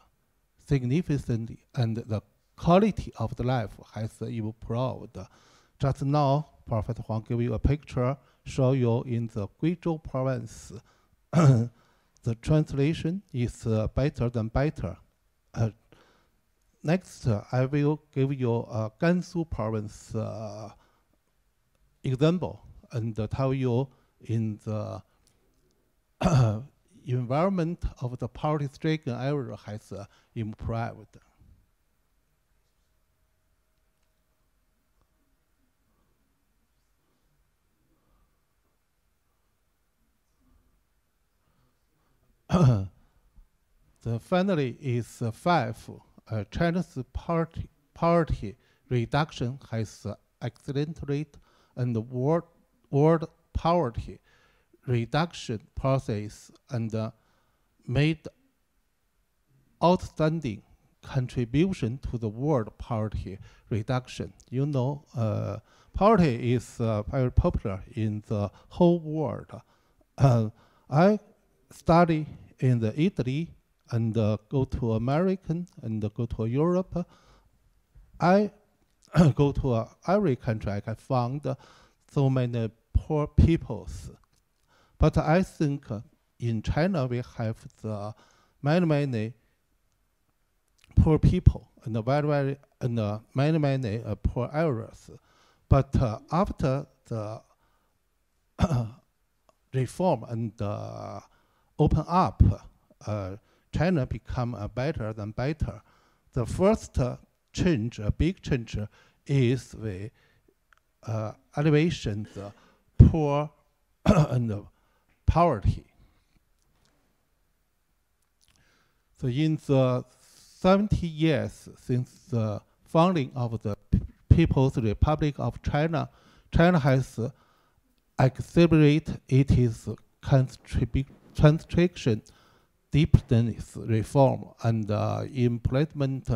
significantly, and the quality of the life has improved. Just now, Professor Huang gave you a picture, show you in the Guizhou province. The translation is better than better. Next, I will give you a Gansu province example and tell you in the environment of the poverty-stricken area has improved. The finally is 5. China's poverty reduction has excellent rate, and the world poverty reduction process and made outstanding contribution to the world poverty reduction. You know, poverty is very popular in the whole world. I study in the Italy and go to American and go to Europe. I go to every country I can find so many poor peoples. But I think in China we have the many poor people and many poor areas. But after the reform and open up, China become better than better. The first change, a big change, is the elevation the poor and poverty. So in the 70 years since the founding of the People's Republic of China, China has accelerated its concentration, deepness reform, and implement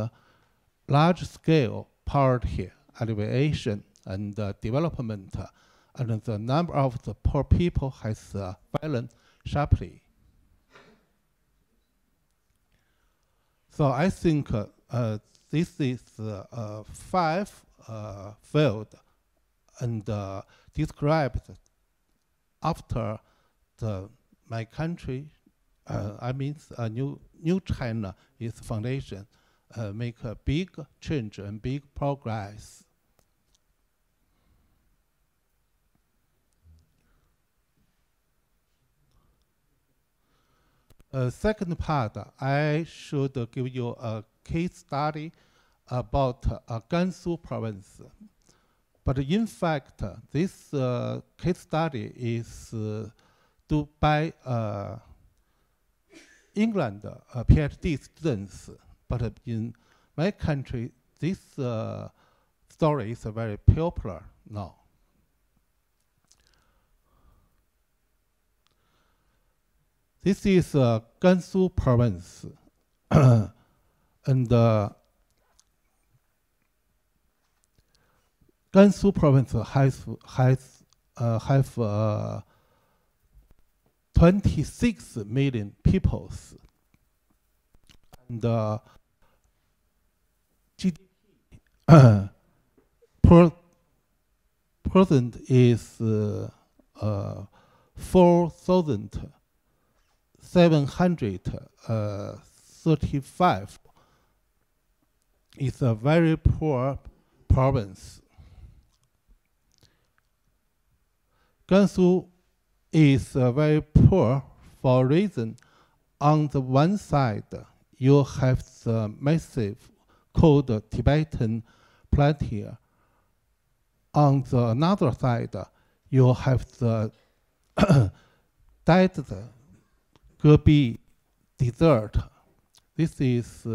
large-scale poverty alleviation and development, and the number of the poor people has fallen sharply. So I think this is 5 fields and described after my country. I mean, new China is foundation, make a big change and big progress. Second part, I should give you a case study about Gansu province. But in fact, this case study is done by England PhD students. But in my country, this story is very popular now. This is Gansu province, and Gansu province have 26 million people, and GDP per person is 4,735. It's a very poor province. Gansu is very poor for a reason. On the one side, you have the massive cold Tibetan plateau. On the another side, you have the Gobi Desert. This is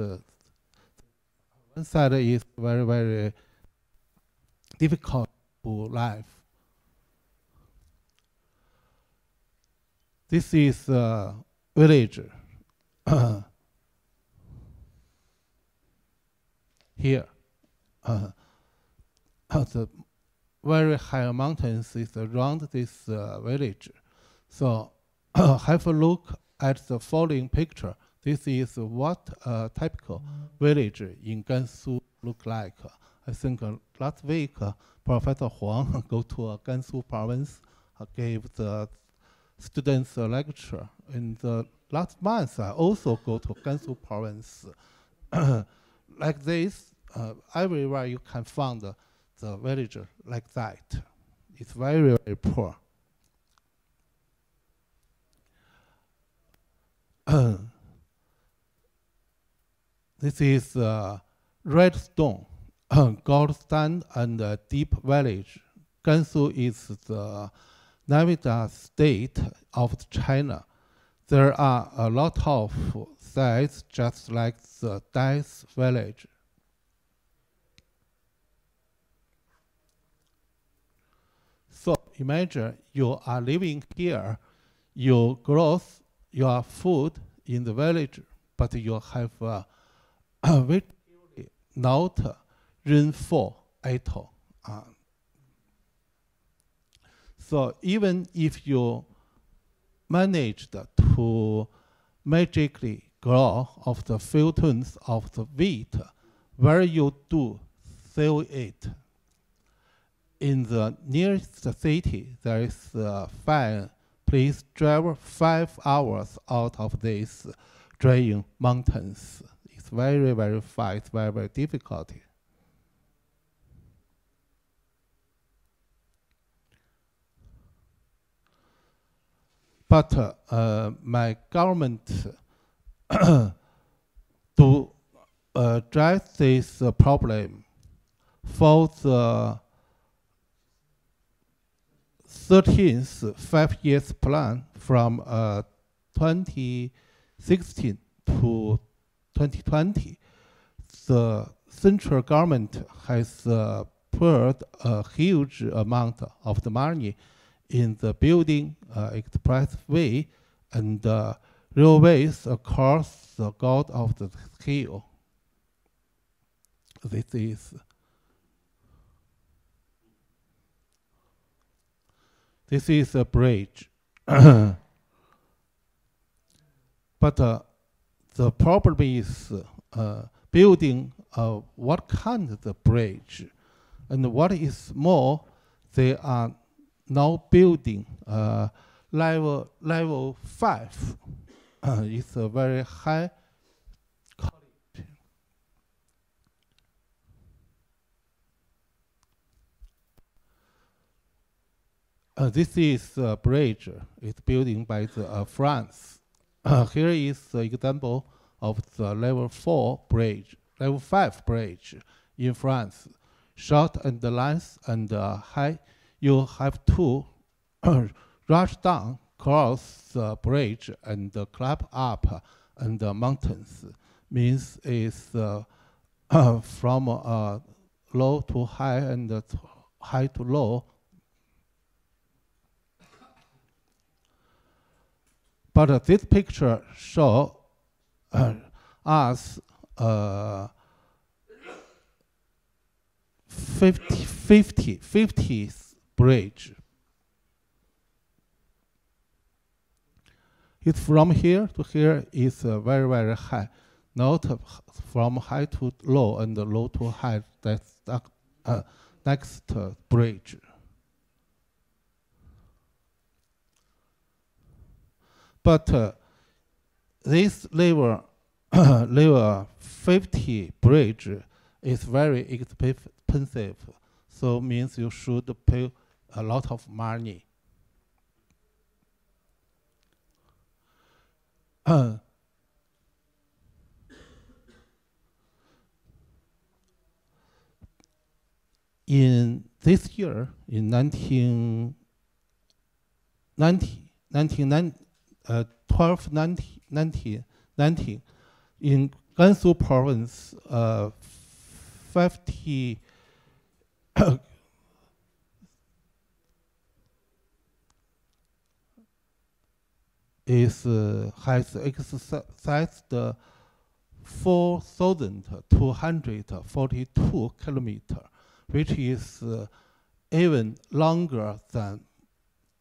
inside is very, very difficult to live. This is a village here. The very high mountains is around this village. So have a look at the following picture. This is what a typical village in Gansu look like. I think last week Professor Huang go to Gansu province, gave the students a lecture. In the last month, I also go to Gansu province. Like this, everywhere you can find the village like that. It's very, very poor. This is red stone, gold stand, and a deep village. Gansu is the Nevada state of China. There are a lot of sites just like the Dice village. So imagine you are living here, you grow your food in the village, but you have virtually not rainfall at all. So even if you managed to magically grow of the few tons of the wheat, where you do sell it? In the nearest city, there is a fine. Please drive 5 hours out of these drying mountains. It's very, very far. It's very, very difficult. But my government to address this problem for the 13th 5-year plan from 2016 to 2020, the central government has poured a huge amount of the money in the building expressway and railways across the God of the Hill. This is a bridge. But the problem is building what kind of bridge, and what is more, they are now building level 5. It's a very high quality. This is a bridge. It's building by France. Here is the example of the level 4 bridge, level 5 bridge in France. Short and length and high. You have to rush down, cross the bridge, and climb up and the mountains. Means it's from low to high and high to low. But this picture shows us 50th bridge. It's from here to here is very, very high. Not from high to low and low to high. That's the next bridge. But this level 50 bridge is very expensive. So means you should pay a lot of money. In this year, in 1919, in Gansu province, 50 has exercised 4,242 kilometers, which is even longer than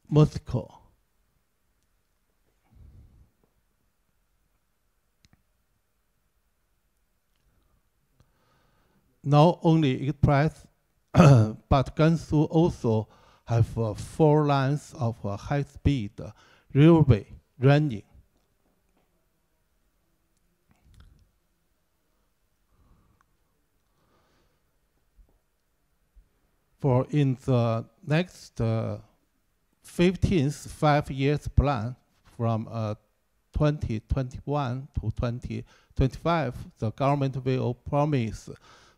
Moscow. Not only Express, but Gansu also have 4 lines of high-speed railway running. For in the next 15th 5-year plan from 2021 to 2025, the government will promise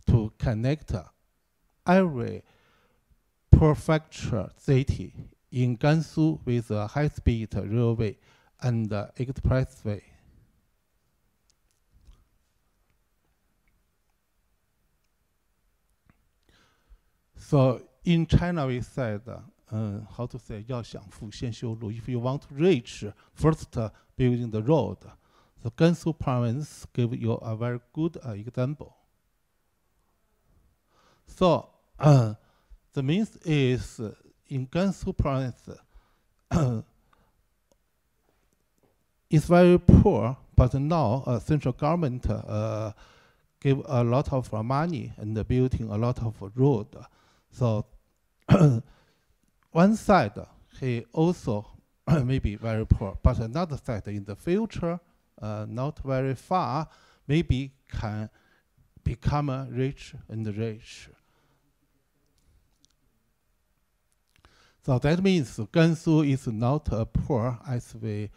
to connect every prefecture city in Gansu with a high-speed railway and expressway. So in China we said, how to say, 要想富先修路. If you want to reach, first building the road. The Gansu province give you a very good example. So the means is in Gansu province, it's very poor, but now central government give a lot of money and building a lot of road. So one side he also maybe very poor, but another side in the future, not very far, maybe can become rich and rich. So that means Gansu is not poor as we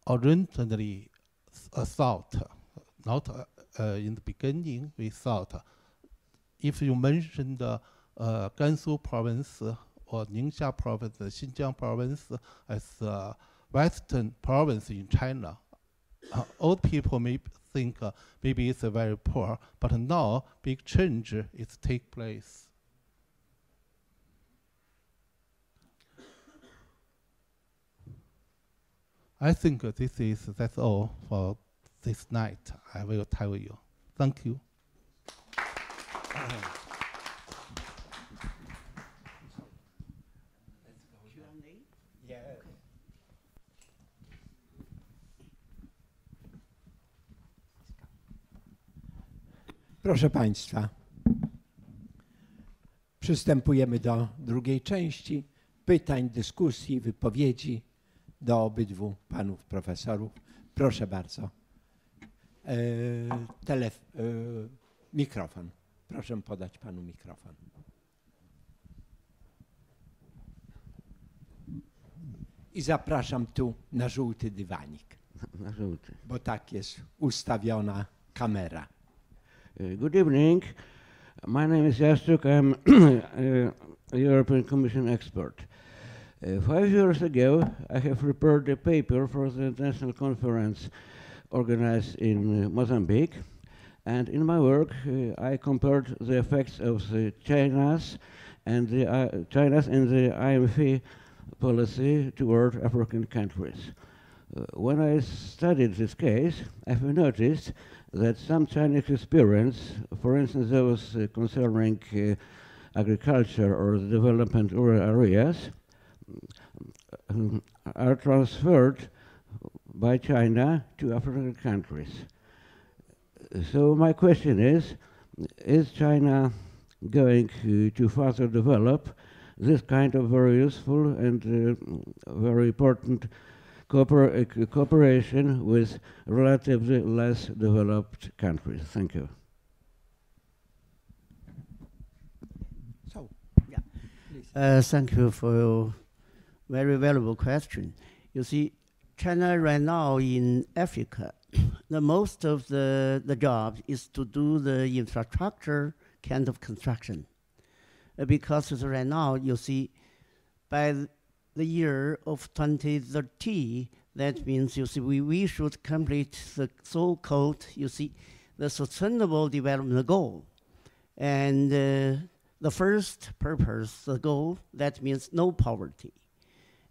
originally thought. Not in the beginning we thought. If you mention the Gansu province or Ningxia province, Xinjiang province as the western province in China, old people may think maybe it's very poor, but now big change is take place. I think that's all for this night. I will tell you. Thank you. Proszę Państwa, przystępujemy do drugiej części pytań, dyskusji, wypowiedzi do obydwu panów profesorów. Proszę bardzo. Mikrofon. Proszę podać panu mikrofon. I zapraszam tu na żółty dywanik. Na żółty. Bo tak jest ustawiona kamera. Good evening. My name is Jastuk. I'm a European Commission expert. 5 years ago, I have prepared a paper for the international conference organized in Mozambique. And in my work, I compared the effects of the China's and the IMF policy toward African countries. When I studied this case, I've noticed that some Chinese experience, for instance, those concerning agriculture or the development of rural areas, are transferred by China to African countries. So my question is China going to further develop this kind of very useful and very important cooperation with relatively less developed countries? Thank you. So, yeah. Thank you for your very valuable question. You see, China right now in Africa, the most of the job is to do the infrastructure kind of construction. Because right now, you see, by the year of 2030, that means, you see, we should complete the so-called, you see, the sustainable development goal. And the first purpose, the goal, that means no poverty.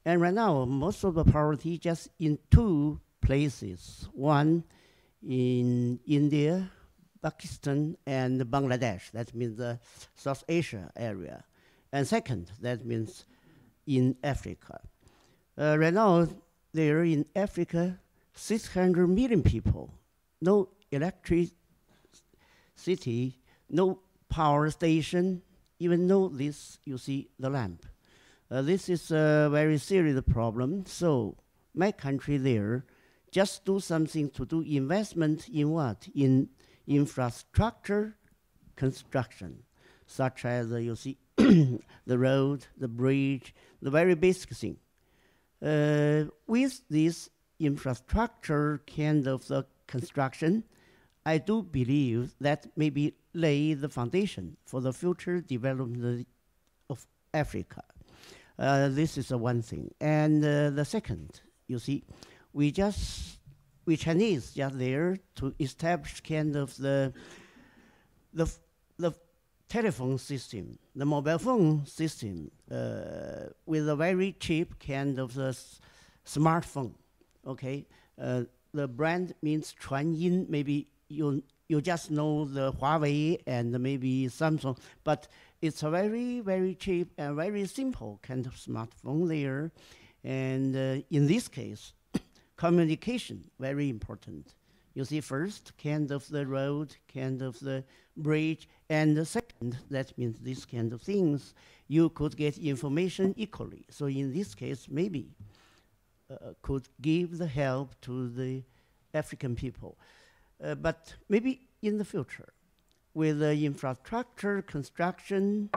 And right now, most of the poverty just in two places. One in India, Pakistan, and Bangladesh. That means the South Asia area. And second, that means in Africa. Right now, there in Africa, 600 million people, no electricity, no power station, even though this, you see the lamp. This is a very serious problem. So my country there just do something to do investment in what? In infrastructure construction, such as you see the road, the bridge, the very basic thing. With this infrastructure kind of the construction, I do believe that maybe lay the foundation for the future development of Africa. This is one thing. And the second, you see, we Chinese just there to establish kind of the telephone system, the mobile phone system, with a very cheap kind of the smartphone. Okay, the brand means Chuanyin. Maybe you just know the Huawei and maybe Samsung, but it's a very, very cheap and very simple kind of smartphone there. And in this case, communication, very important. You see, first, kind of the road, kind of the bridge, and the second, that means this kind of things, you could get information equally. So in this case, maybe could give the help to the African people. But maybe in the future, with the infrastructure construction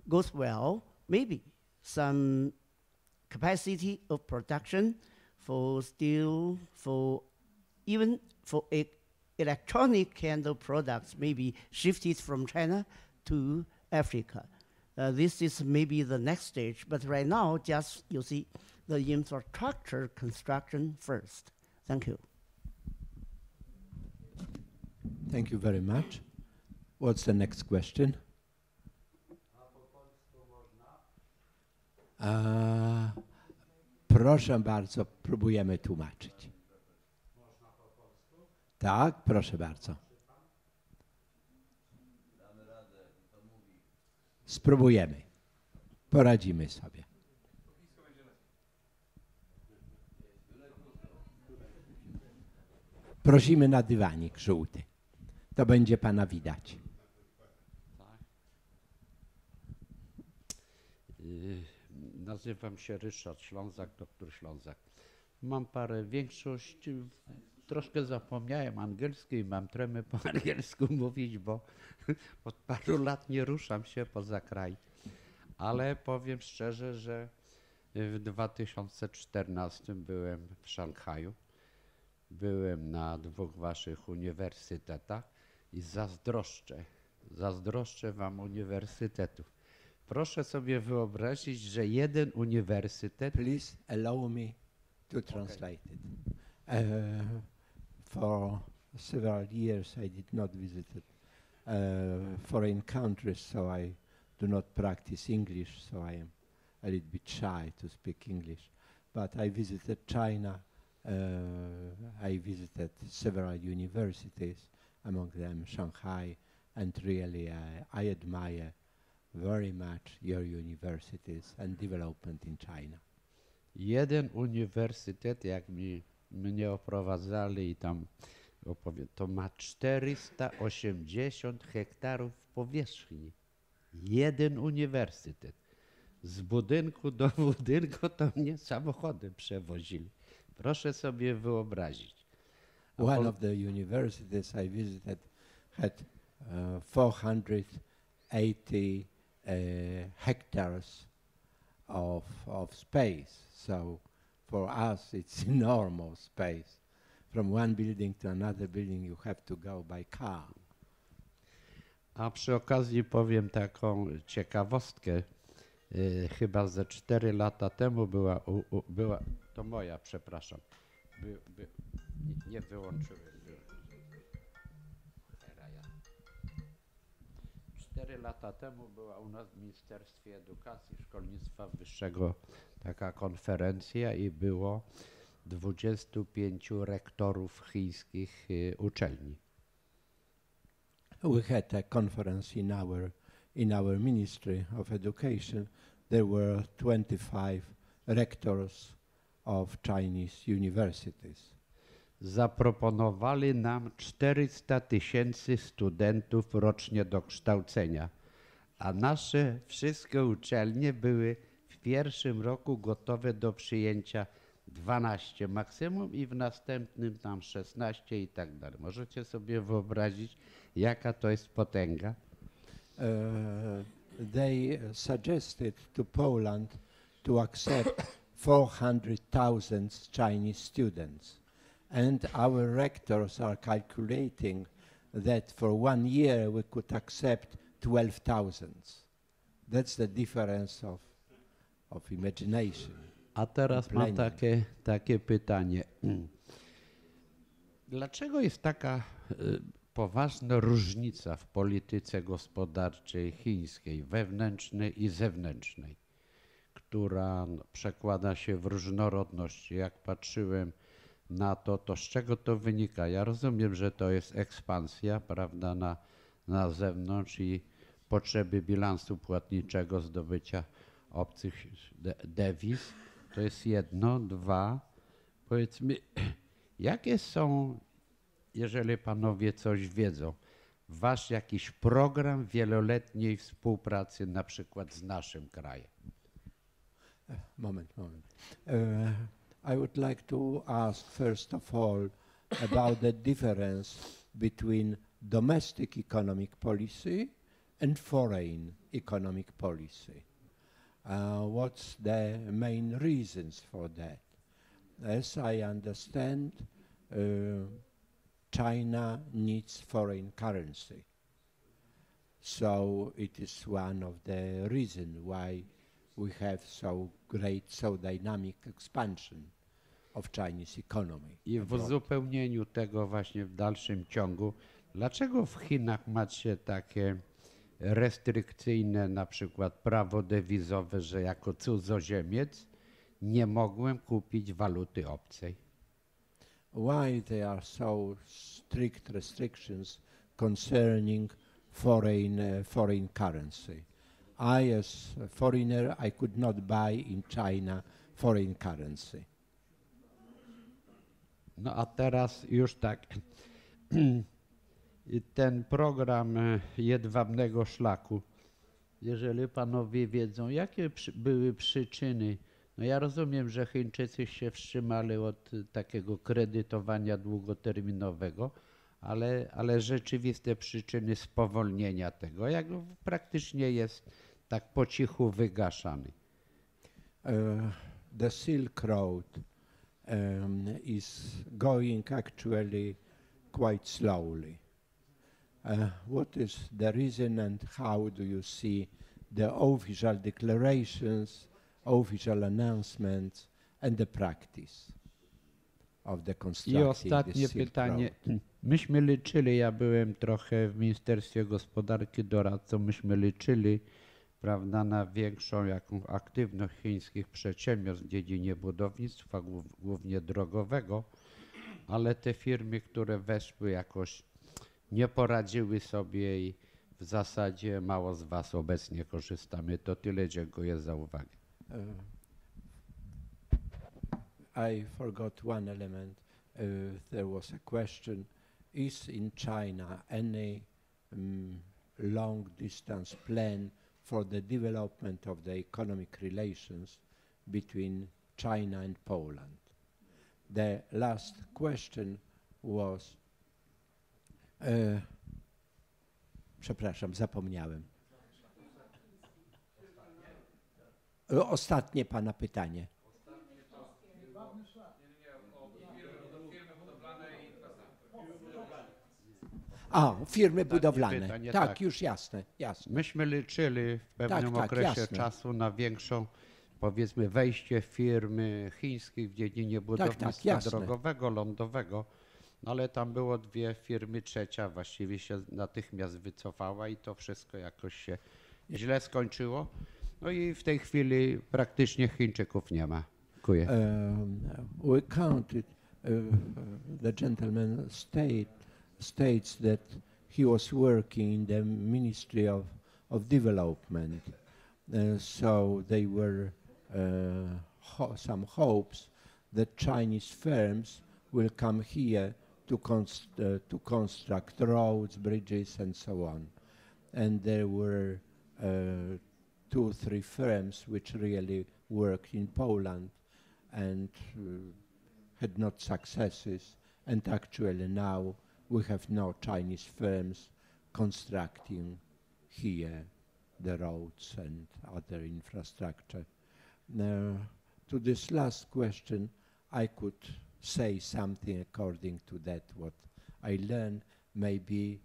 goes well, maybe some capacity of production for steel, for even for electronic kind of products, maybe shifted from China to Africa. This is maybe the next stage, but right now, just you see, the infrastructure construction first. Thank you. Thank you very much. What's the next question? Proszę bardzo, próbujemy tłumaczyć. Tak, proszę bardzo. Spróbujemy. Poradzimy sobie. Prosimy na dywanik żółty. To będzie pana widać. Nazywam się Ryszard Ślązak, doktor Ślązak. Mam parę, większość, troszkę zapomniałem angielski, mam tremę po angielsku mówić, bo od paru lat nie ruszam się poza kraj. Ale powiem szczerze, że w 2014 byłem w Szanghaju. Byłem na 2 waszych uniwersytetach i zazdroszczę wam uniwersytetów. Proszę sobie wyobrazić, że jeden uniwersytet... Please allow me to translate it. For several years I did not visit foreign countries, so I do not practice English, so I am a little bit shy to speak English. But I visited China. I visited several universities, among them Shanghai, and really I admire very much your universities and development in China. Jeden uniwersytet, jak mnie oprowadzali i tam to ma 480 hektarów powierzchni. Jeden uniwersytet. Z budynku do budynku to mnie samochodem przewozili. Proszę sobie wyobrazić. One of the universities I visited had 480 hectares of space. So for us, it's enormous space. From one building to another building, you have to go by car. A przy okazji powiem taką ciekawostkę. Chyba ze 4 lata temu była to moja, przepraszam. Nie wyłączyłem. 4 lata temu była u nas w Ministerstwie Edukacji i Szkolnictwa Wyższego taka konferencja i było 25 rektorów chińskich uczelni. We had a conference in our Ministry of Education. There were 25 rectors of Chinese universities. Zaproponowali nam 400 000 studentów rocznie do kształcenia, a nasze wszystkie uczelnie były w pierwszym roku gotowe do przyjęcia 12 maksimum i w następnym tam 16 i tak dalej. Możecie sobie wyobrazić, jaka to jest potęga? They suggested to Poland to accept 400,000 Chinese students. And our rectors are calculating that for 1 year we could accept 12,000. That's the difference of imagination. A teraz mam takie pytanie. Dlaczego jest taka poważna różnica w polityce gospodarczej chińskiej, wewnętrznej i zewnętrznej, która przekłada się w różnorodność? Jak patrzyłem na to z czego to wynika? Ja rozumiem, że to jest ekspansja, prawda, na zewnątrz i potrzeby bilansu płatniczego, zdobycia obcych dewiz. To jest jedno. Dwa, powiedzmy, jakie są, jeżeli panowie coś wiedzą, wasz jakiś program wieloletniej współpracy na przykład z naszym krajem? Moment. I would like to ask first of all about the difference between domestic economic policy and foreign economic policy. What's the main reasons for that? As I understand, China needs foreign currency. So it is one of the reasons why we have so dynamic expansion of Chinese economy. I w uzupełnieniu tego właśnie w dalszym ciągu, dlaczego w Chinach macie takie restrykcyjne na przykład prawo dewizowe, że jako cudzoziemiec nie mogłem kupić waluty obcej? Why there are so strict restrictions concerning foreign currency? I, as a foreigner, I could not buy in China foreign currency. No a teraz już tak, ten program jedwabnego szlaku, jeżeli panowie wiedzą, jakie były przyczyny, no ja rozumiem, że Chińczycy się wstrzymali od takiego kredytowania długoterminowego, ale rzeczywiste przyczyny spowolnienia tego, jak praktycznie jest tak po cichu wygaszany. The Silk Road is going actually quite slowly. What is the reason and how do you see the official declarations, official announcements and the practice of the constructing? I ostatnie pytanie. Myśmy liczyli, ja byłem trochę w Ministerstwie Gospodarki doradcą, myśmy liczyli, prawda, na większą jaką aktywność chińskich przedsiębiorstw w dziedzinie budownictwa, głównie drogowego, ale te firmy, które weszły, jakoś nie poradziły sobie i w zasadzie mało z was obecnie korzystamy. To tyle, dziękuję za uwagę. I forgot one element. There was a question, is in China any long distance plan for the development of the economic relations between China and Poland? The last question was, przepraszam, zapomniałem. Ostatnie pana pytanie. A, firmy budowlane. Pytanie, tak, już jasne. Myśmy liczyli w pewnym okresie czasu na większą, powiedzmy, wejście firmy chińskich w dziedzinie budownictwa drogowego, lądowego, No ale tam było dwie firmy, trzecia właściwie się natychmiast wycofała i to wszystko jakoś się źle skończyło. No i w tej chwili praktycznie Chińczyków nie ma. Dziękuję. We counted, the gentleman states that he was working in the Ministry of Development. So there were some hopes that Chinese firms will come here to construct roads, bridges, and so on. And there were 2-3 firms which really worked in Poland and had not successes. And actually now we have no Chinese firms constructing here the roads and other infrastructure. Now, to this last question, I could say something according to that what I learned. Maybe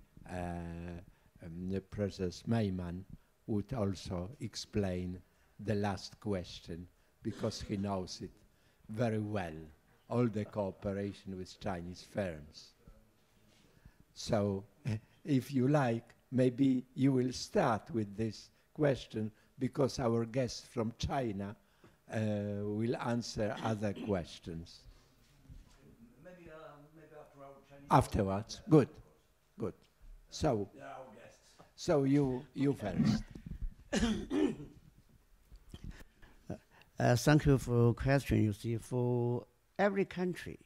the Professor Mayman would also explain the last question because he knows it very well, all the cooperation with Chinese firms. So if you like, maybe you will start with this question because our guest from China will answer other questions. Maybe Afterwards, good, good. So, so you first. Thank you for your question. You see, for every country,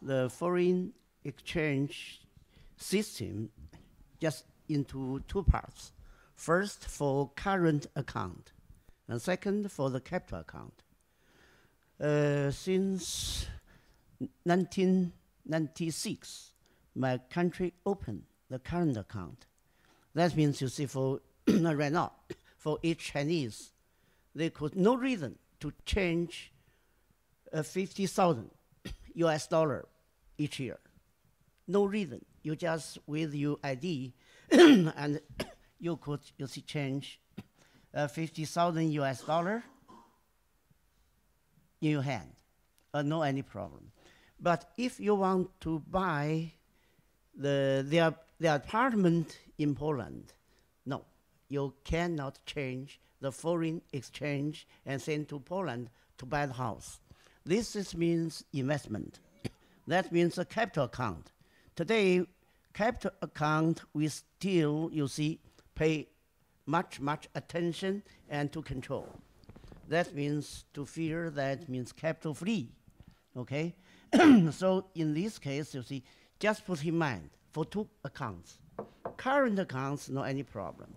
the foreign exchange system just into two parts. First, for current account, and second, for the capital account. Since 1996, my country opened the current account. That means, you see, for right now, for each Chinese, they could no reason to change 50,000 US dollar each year. No reason. You just with your ID and you could change 50,000 US dollar in your hand. No any problem. But if you want to buy the apartment in Poland, no, you cannot change the foreign exchange and send to Poland to buy the house. This means investment. That means a capital account. Today, capital account, we still, you see, pay much attention and to control. That means to fear, that means capital free, okay? So in this case, you see, just put in mind for two accounts. Current accounts, no any problem.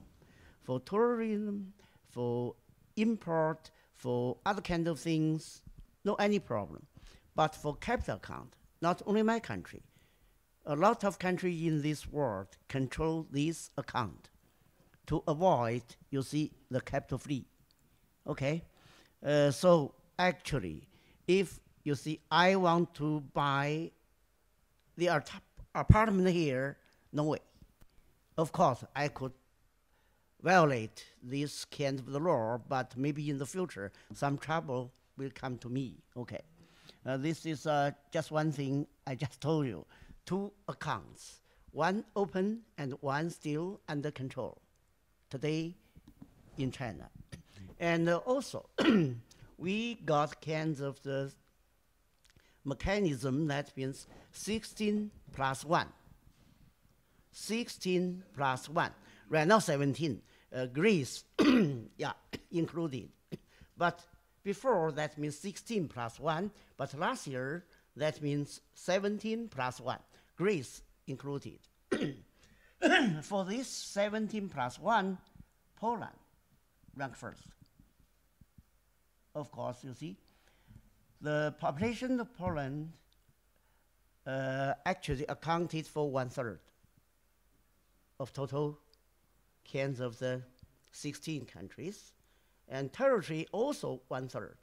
For tourism, for import, for other kind of things, no any problem. But for capital account, not only my country, a lot of countries in this world control this account to avoid, you see, the capital free, okay? So actually, if you see, I want to buy the apartment here, no way. Of course, I could violate this kind of the law, but maybe in the future, some trouble will come to me, okay? This is just one thing I just told you. Two accounts, one open and one still under control today in China. And also, we got kinds of the mechanism that means 16 plus 1. 16 plus 1. Right now 17. Greece, yeah, included. But before that means 16 plus 1. But last year, that means 17 plus 1. Greece included. For this 17 plus 1, Poland ranked first. Of course, you see, the population of Poland actually accounted for 1/3 of total kinds of the 16 countries, and territory also 1/3.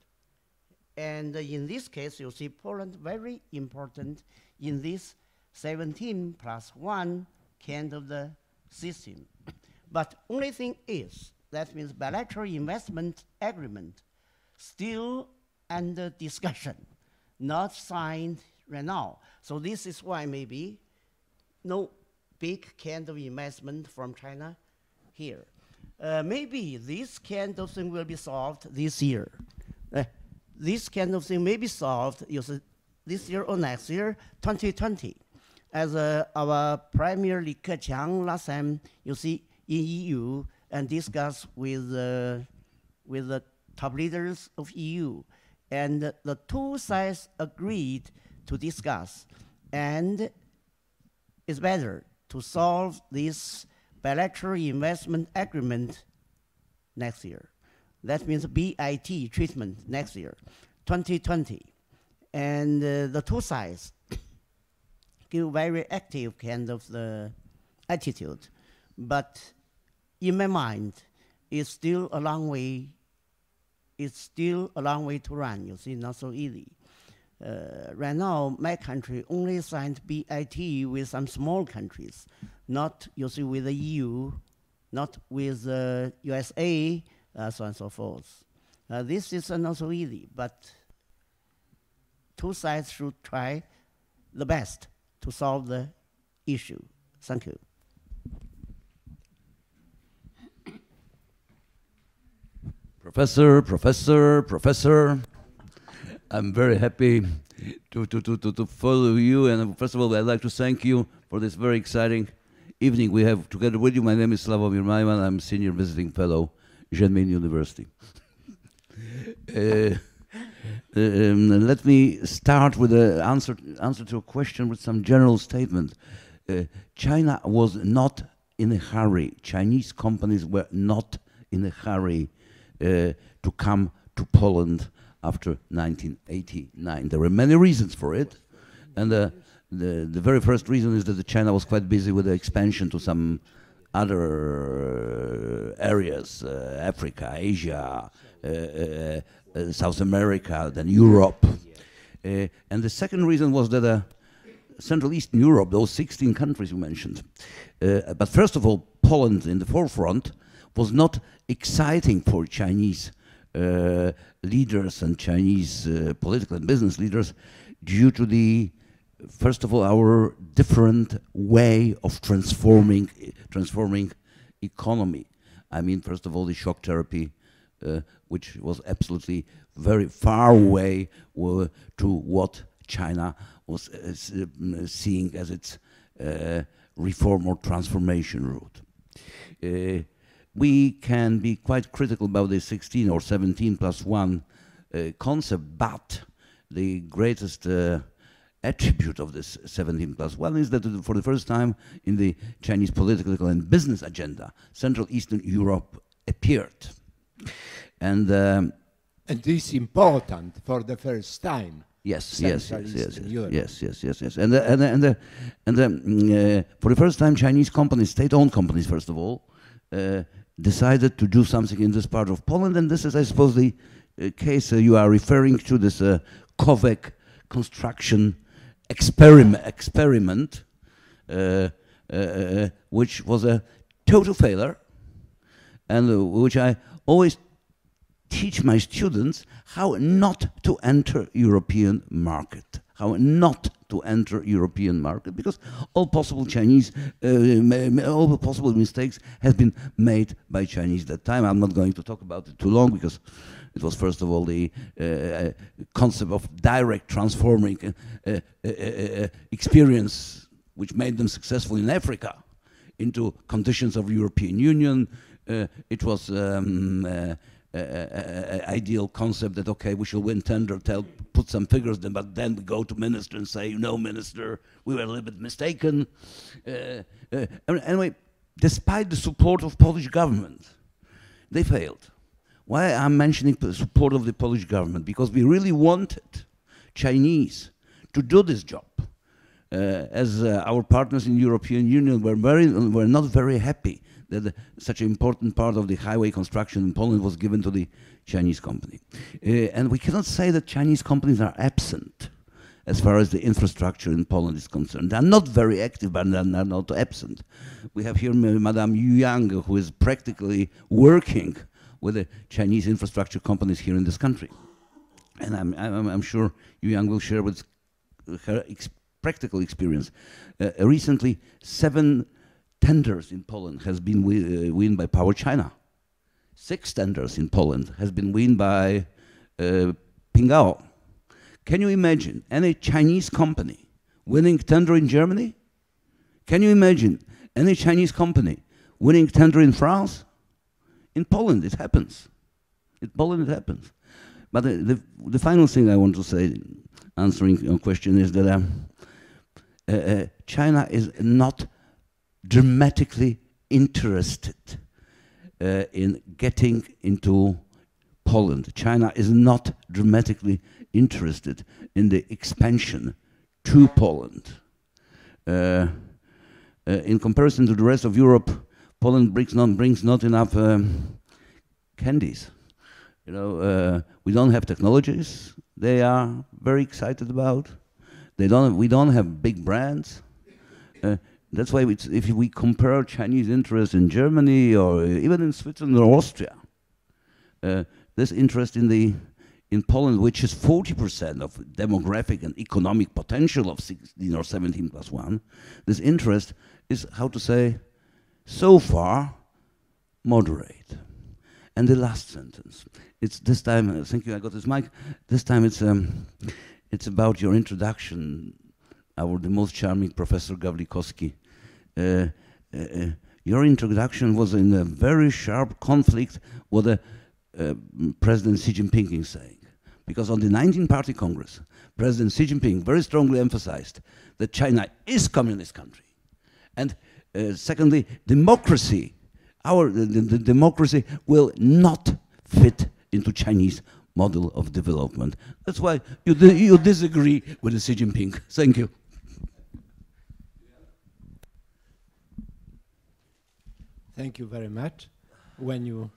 And in this case, you see Poland very important in this 17 plus 1 kind of the system. But only thing is, that means bilateral investment agreement still under discussion, not signed right now. So this is why maybe no big kind of investment from China here. Maybe this kind of thing will be solved this year. This kind of thing may be solved this year or next year, 2020. As our Premier Li Keqiang last time, you see, in EU and discuss with the top leaders of EU. And the two sides agreed to discuss. And it's better to solve this bilateral investment agreement next year. That means BIT treatment next year, 2020. And the two sides give very active kind of the attitude. But in my mind, it's still a long way. It's still a long way to run, you see, not so easy. Right now, my country only signed BIT with some small countries, not, you see, with the EU, not with the USA, so on and so forth. This is not so easy, but two sides should try the best to solve the issue. Thank you. Professor, I'm very happy to follow you, and first of all, I'd like to thank you for this very exciting evening we have together with you. My name is Slavomir Majman. I'm Senior Visiting Fellow, Renmin University. Let me start with the answer to a question with some general statement. China was not in a hurry. Chinese companies were not in a hurry to come to Poland after 1989. There were many reasons for it, and the very first reason is that China was quite busy with the expansion to some other areas, Africa, Asia, South America, then Europe. And the second reason was that Central Eastern Europe, those 16 countries you mentioned, but first of all, Poland in the forefront, was not exciting for Chinese leaders and Chinese political and business leaders due to the, first of all, our different way of transforming economy. I mean, first of all, the shock therapy, which was absolutely very far away to what China was seeing as its reform or transformation route. We can be quite critical about the 16 or 17 plus 1 concept, but the greatest attribute of this 17 plus 1 is that for the first time in the Chinese political and business agenda, Central Eastern Europe appeared. And this is important for the first time. Yes. And for the first time, Chinese companies, state-owned companies, first of all, decided to do something in this part of Poland, and this is, I suppose, the case you are referring to, this Kowek construction experiment, which was a total failure, and which I always teach my students how not to enter European market. How not to enter European market, because all possible Chinese, all possible mistakes have been made by Chinese at that time. I'm not going to talk about it too long, because it was first of all the concept of direct transforming experience, which made them successful in Africa into conditions of European Union. It was ideal concept that, okay, we shall win tender, put some figures in, but then we go to minister and say, no, minister, we were a little bit mistaken. Anyway, despite the support of Polish government, they failed. Why I'm mentioning the support of the Polish government? Because we really wanted Chinese to do this job. As our partners in the European Union were not very happy that such an important part of the highway construction in Poland was given to the Chinese company. And we cannot say that Chinese companies are absent as far as the infrastructure in Poland is concerned. They are not very active, but they are not absent. We have here Madame Yang, who is practically working with the Chinese infrastructure companies here in this country. And I'm sure Yang will share with her practical experience. Recently, 7 tenders in Poland has been won by Power China. 6 tenders in Poland has been won by Peng. Can you imagine any Chinese company winning tender in Germany? Can you imagine any Chinese company winning tender in France? In Poland, it happens. In Poland, it happens. But the final thing I want to say, answering your question, is that China is not dramatically interested in getting into Poland. China is not dramatically interested in the expansion to Poland. In comparison to the rest of Europe, Poland brings not enough candies. You know, we don't have technologies they are very excited about. We don't have big brands. That's why if we compare Chinese interest in Germany or even in Switzerland or Austria, this interest in Poland, which is 40% of demographic and economic potential of 16 or 17+1, this interest is, how to say, so far moderate. And the last sentence, it's this time, thank you, I got this mic, this time it's about your introduction, the most charming Professor Gawlikowski. Your introduction was in a very sharp conflict with President Xi Jinping is saying. Because on the 19th Party Congress, President Xi Jinping very strongly emphasized that China is a communist country. And secondly, democracy, the democracy will not fit into Chinese model of development. That's why you disagree with Xi Jinping. Thank you. Thank you very much. When you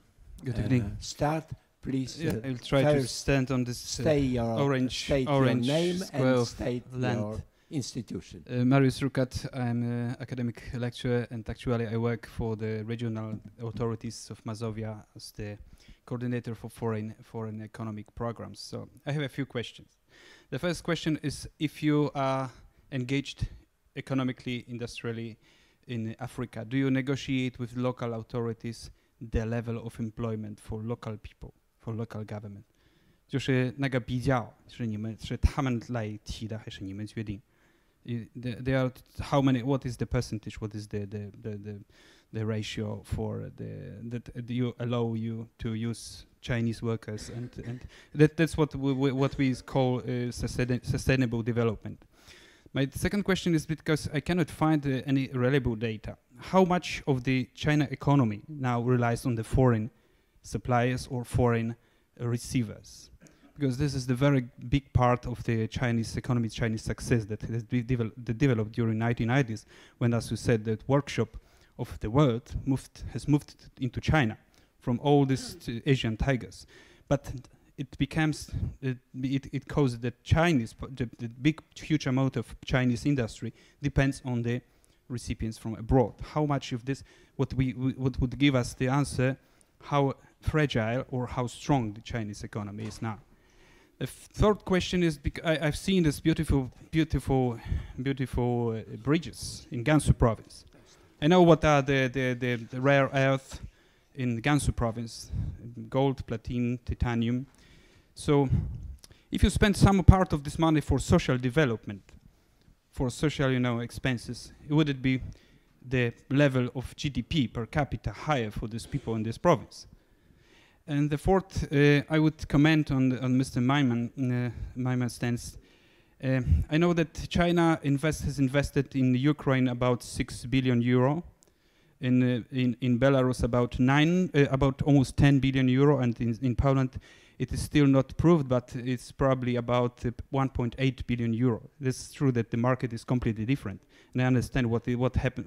Good evening. Start, please. I'll try to stand on this state your name and state your institution. Mariusz Rukat, I'm an academic lecturer, and actually I work for the regional authorities of Mazovia as the coordinator for foreign economic programs. So I have a few questions. The first question is, if you are engaged economically, industrially in Africa, do you negotiate with local authorities the level of employment for local people, for local government? 就是那个比较是他们来提的还是你们决定？ There are how many? What is the percentage? What is the ratio for that you allow you to use Chinese workers, and that's what we call sustainable development. My second question is because I cannot find any reliable data. How much of the China economy now relies on the foreign suppliers or foreign receivers? Because this is the very big part of the Chinese economy, Chinese success that has developed during 1990s, when, as you said, the workshop of the world has moved into China from all these Asian tigers. But it becomes, it causes that the big, huge amount of Chinese industry depends on the recipients from abroad. How much of this, what would give us the answer, how fragile or how strong the Chinese economy is now? The third question is, I've seen this beautiful bridges in Gansu province. I know what are the rare earth in Gansu province, gold, platinum, titanium. So if you spend some part of this money for social development, for social, expenses, would it be the level of GDP per capita higher for these people in this province? And the fourth, I would comment on Mr. Maiman's stance. I know that China has invested in Ukraine about 6 billion euro, in Belarus about almost 10 billion euro, and in Poland it is still not proved, but it's probably about 1.8 billion euro. It's true that the market is completely different, and I understand what happened,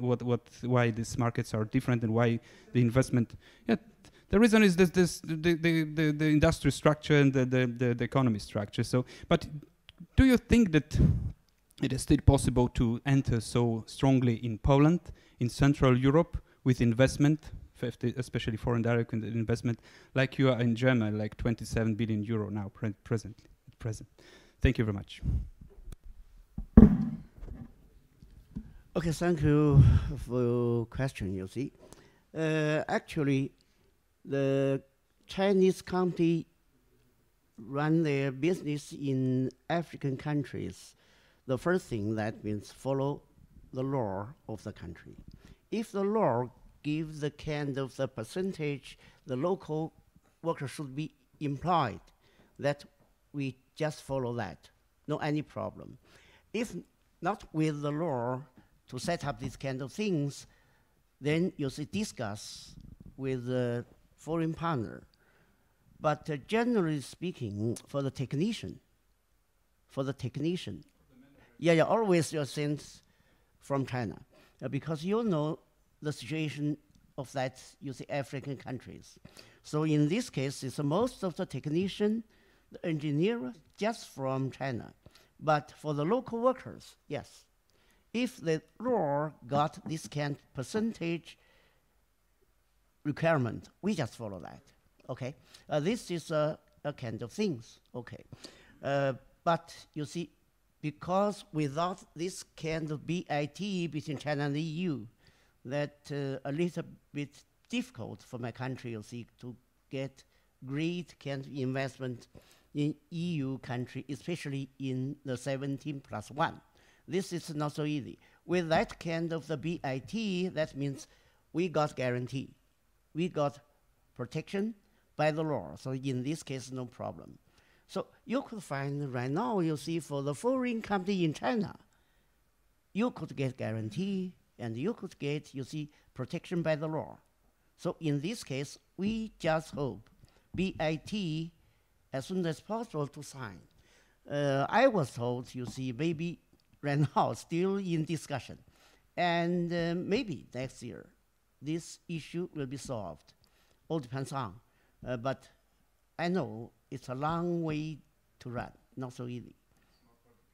why these markets are different, and why the investment. Yeah, the reason is the industry structure and the economy structure. So, but do you think that it is still possible to enter so strongly in Poland, in Central Europe, with investment, especially foreign direct investment, like you are in Germany, like 27 billion euro now present? Thank you very much. Okay, thank you for your question, you see. Actually, the Chinese county run their business in African countries. The first thing that means follow the law of the country. If the law gives the kind of the percentage the local worker should be employed, that we just follow that, no any problem. If not with the law to set up these kind of things, then you see discuss with the foreign partner. But generally speaking, for the technician, yeah, always you're sent from China, because you know the situation of that, you see, African countries. So in this case, it's most of the technician, the engineer, just from China. But for the local workers, yes. If the law got this kind of percentage requirement, we just follow that, okay? This is a kind of things, okay? But you see, because without this kind of BIT between China and the EU, that a little bit difficult for my country, you see, to get great kind of investment in EU country, especially in the 17+1. This is not so easy. With that kind of the BIT, that means we got guarantee. We got protection by the law. So in this case, no problem. So you could find right now, you see, for the foreign company in China, you could get guarantee and you could get, you see, protection by the law. So in this case, we just hope BIT as soon as possible to sign. I was told, you see, maybe right now still in discussion. And maybe next year, this issue will be solved. All depends on. But I know it's a long way to run, not so easy.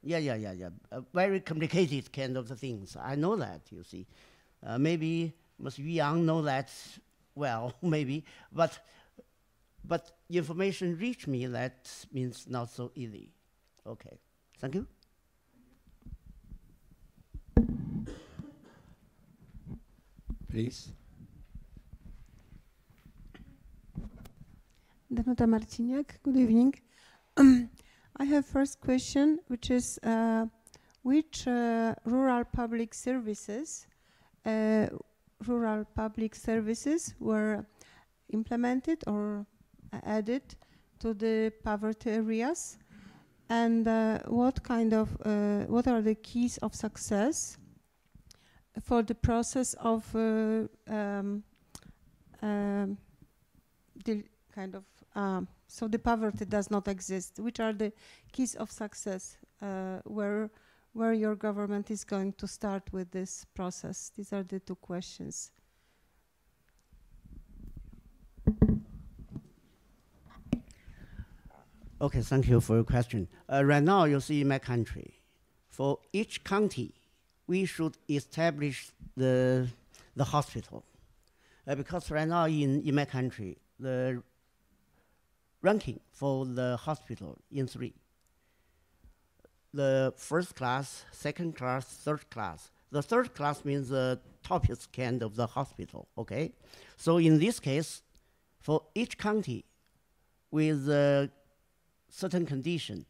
Yeah. Very complicated kind of the things. I know that, you see. Maybe Ms. Yang know that well, maybe. But information reached me, that means not so easy. Okay, thank you. Please. Danuta Marciniak, good evening. I have first question, which is which rural public services were implemented or added to the poverty areas, and what are the keys of success for the process of so the poverty does not exist. Which are the keys of success where your government is going to start with this process? These are the two questions. Okay, thank you for your question. Right now, you see in my country, for each county, we should establish the hospital. Because right now in my country, the ranking for the hospital in 3. The first class, second class, third class. The third class means the toppest kind of the hospital, okay? So in this case, for each county with a certain condition,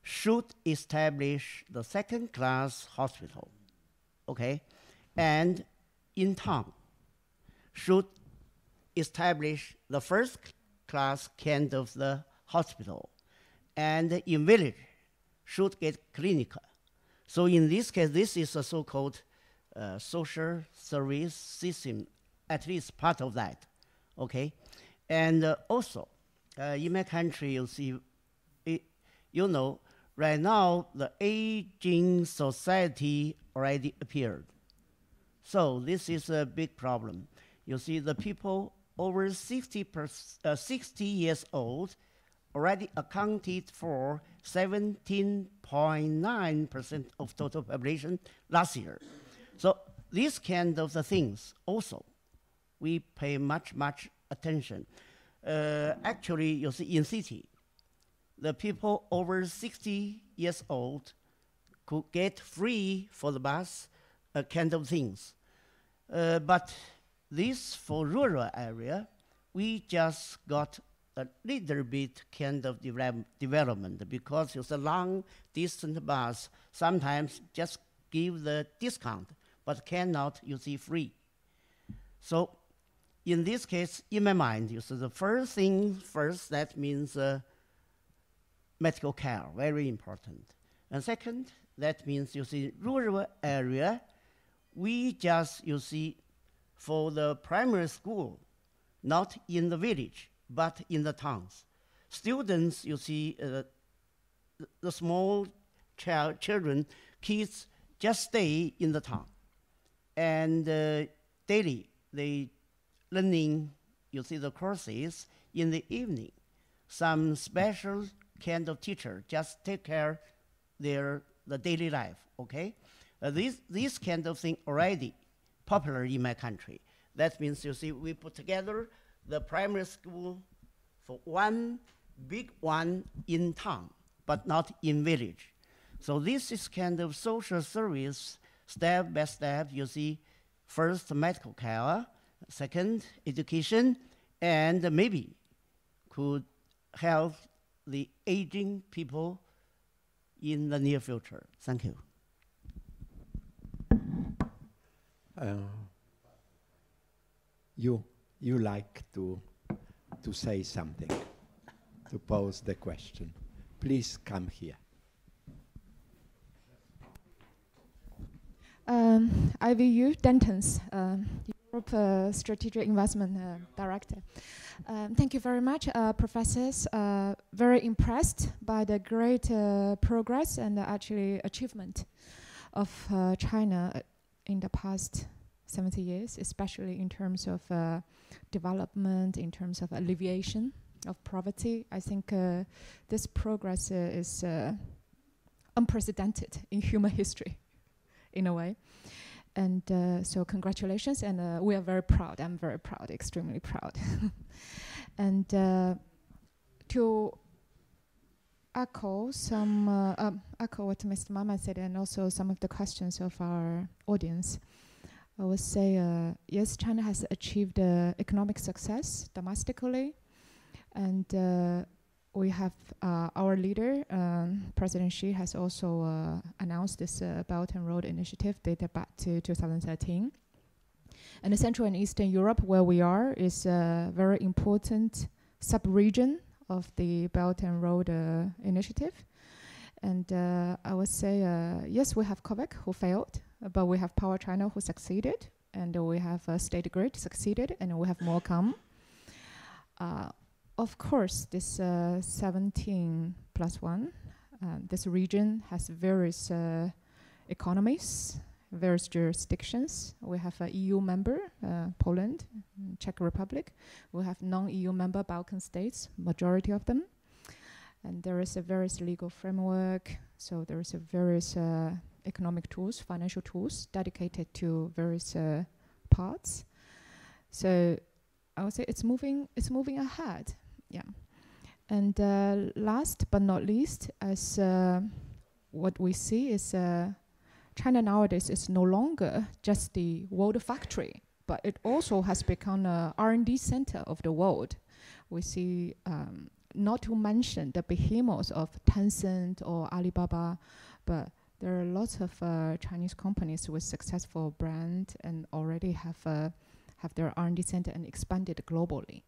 should establish the second class hospital, okay? And in town, should establish the first class kind of the hospital, and in village should get clinic. So in this case, this is a so-called social service system, at least part of that, okay? And also, in my country, you see, you know, right now the aging society already appeared. So this is a big problem. You see, the people over 60 years old already accounted for 17.9% of total population last year. So these kind of the things also, we pay much attention. Actually, you see, in city, the people over 60 years old could get free for the bus kind of things. But this for rural area, we just got a little bit kind of development because it's a long distance bus. Sometimes just give the discount, but cannot, you see, free. So in this case, in my mind, you see, the first thing first, that means medical care, very important. And second, that means, you see, rural area, we just, you see, for the primary school, not in the village, but in the towns. Students, you see, the small children, kids, just stay in the town. And daily, they learning, you see, the courses in the evening. Some special kind of teacher just take care the daily life, okay? This kind of thing already popular in my country. That means, you see, we put together the primary school for one big one in town, but not in village. So this is kind of social service, step by step, you see, first medical care, second education, and maybe could help the aging people in the near future. Thank you. You like to say something, to pose the question. Please come here. IVU Dentons, Europe Strategic Investment Director. Thank you very much, professors. Very impressed by the great progress and actually achievement of China in the past 70 years, especially in terms of development, in terms of alleviation of poverty. I think this progress is unprecedented in human history, in a way. And so congratulations, and we are very proud. I'm very proud, extremely proud. And to echo what Mr. Mama said, and also some of the questions of our audience, I would say, yes, China has achieved economic success domestically, and we have our leader, President Xi, has also announced this Belt and Road Initiative dated back to 2013. And the Central and Eastern Europe, where we are, is a very important sub-region of the Belt and Road Initiative. And I would say, yes, we have COVAC who failed, but we have Power China who succeeded, and we have State Grid succeeded, and we have more come. Of course, this 17+1, this region has various economies, various jurisdictions. We have an EU member, Poland, Czech Republic. We have non-EU member Balkan states, majority of them. And there is a various legal framework. So there is a various economic tools, financial tools dedicated to various parts. So I would say it's moving ahead. Yeah. And last but not least, as what we see is China nowadays is no longer just the world factory, but it also has become a R&D center of the world. We see, not to mention the behemoths of Tencent or Alibaba, but there are lots of Chinese companies with successful brand and already have their R&D center and expanded globally.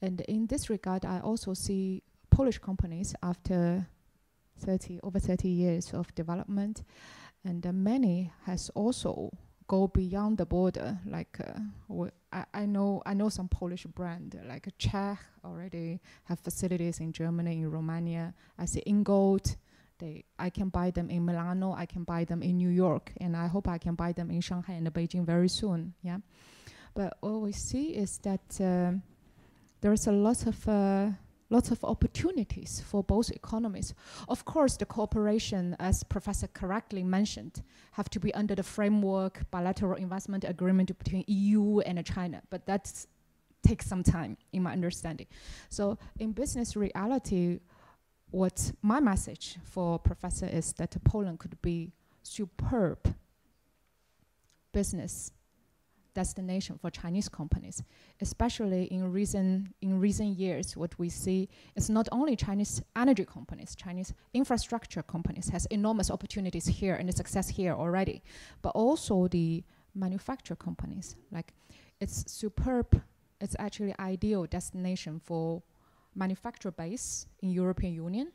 And in this regard, I also see Polish companies after over 30 years of development, and many has also go beyond the border. Like I know some Polish brand like Czech already have facilities in Germany, in Romania. I see Ingold. I can buy them in Milano. I can buy them in New York, and I hope I can buy them in Shanghai and Beijing very soon. Yeah, but what we see is that there is a lot of opportunities for both economies. Of course, the cooperation, as Professor correctly mentioned, have to be under the framework bilateral investment agreement between EU and China, but that takes some time, in my understanding. So in business reality, what my message for Professor is that Poland could be superb business destination for Chinese companies, especially in recent years. What we see is not only Chinese energy companies, Chinese infrastructure companies has enormous opportunities here and success here already, but also the manufacturer companies. Like, it's superb. It's actually ideal destination for manufacturer base in European Union,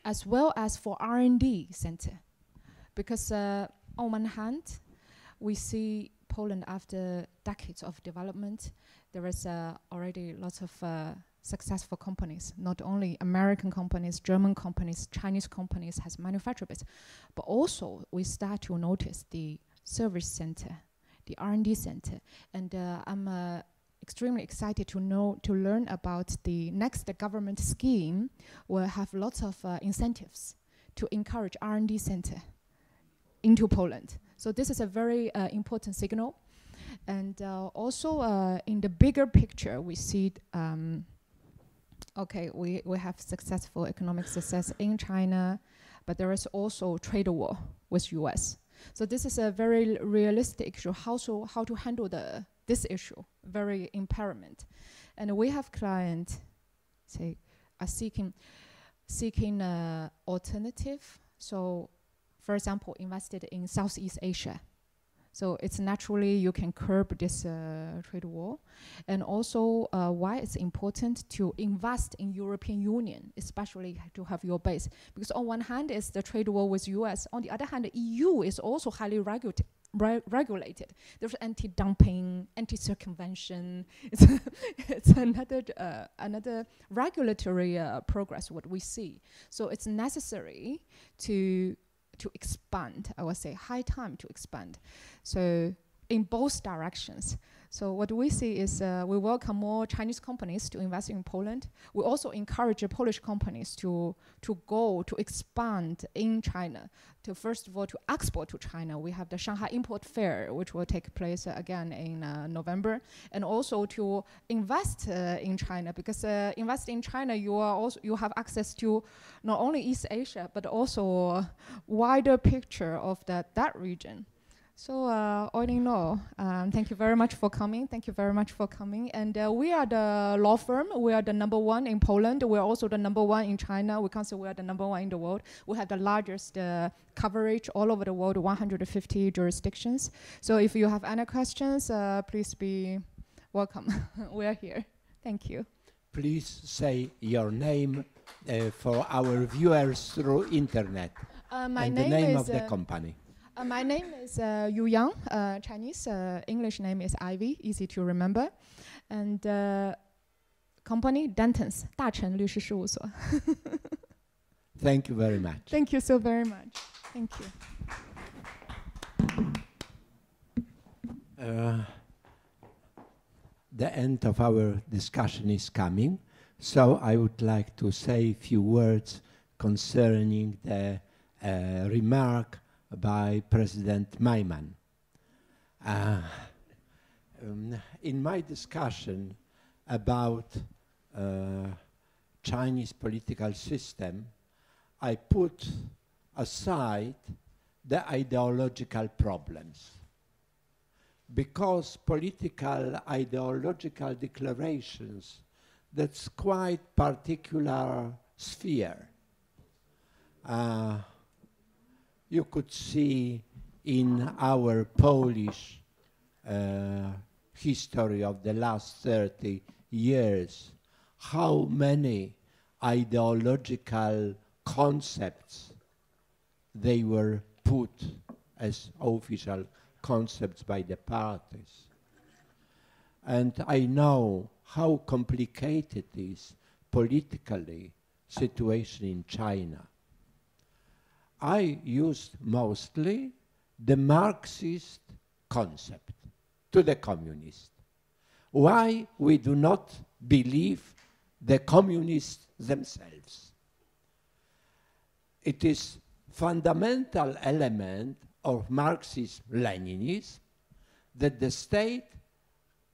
as well as for R&D center, because on one hand, we see Poland, after decades of development, there is already lots of successful companies, not only American companies, German companies, Chinese companies has manufacturer base, but also we start to notice the service center, the R&D center. And I'm extremely excited to learn about the next government scheme will have lots of incentives to encourage R&D center into Poland. So this is a very important signal. And also in the bigger picture, we see, okay, we have successful economic success in China, but there is also trade war with US. So this is a very realistic issue, how to handle this issue, very impairment. And we have clients, say, are seeking alternative. So, for example, invested in Southeast Asia. So it's naturally you can curb this trade war. And also why it's important to invest in European Union, especially to have your base. Because on one hand is the trade war with US. On the other hand, the EU is also highly regulated. There's anti-dumping, anti-circumvention. It's another regulatory progress what we see. So it's necessary to expand, I would say, high time to expand. So in both directions. So what we see is we welcome more Chinese companies to invest in Poland. We also encourage Polish companies to expand in China. To first of all, to export to China. We have the Shanghai Import Fair, which will take place again in November, and also to invest in China, because invest in China, you have access to not only East Asia but also wider picture of that region. So all in all, thank you very much for coming. Thank you very much for coming. And we are the law firm. We are the #1 in Poland. We are also the #1 in China. We can say we are the #1 in the world. We have the largest coverage all over the world, 150 jurisdictions. So if you have any questions, please be welcome. We are here. Thank you. Please say your name for our viewers through internet. My and name the name is of the company. My name is Yu Yang, Chinese. English name is Ivy, easy to remember. And company, Dentons, 大成律师事务所. Thank you very much. Thank you so very much. Thank you. The end of our discussion is coming, so I would like to say a few words concerning the remark by President Maiman. In my discussion about Chinese political system, I put aside the ideological problems, because political ideological declarations, that's quite particular sphere. You could see in our Polish history of the last 30 years how many ideological concepts they were put as official concepts by the parties. And I know how complicated is politically situation in China. I used mostly the Marxist concept to the communists. Why we do not believe the communists themselves? It is fundamental element of Marxism-Leninism that the state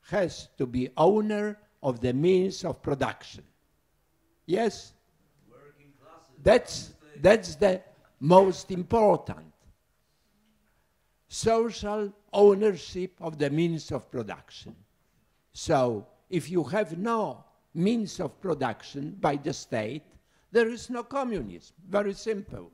has to be owner of the means of production. Yes? Working classes. That's the most important. social ownership of the means of production. So if you have no means of production by the state, there is no communism, very simple.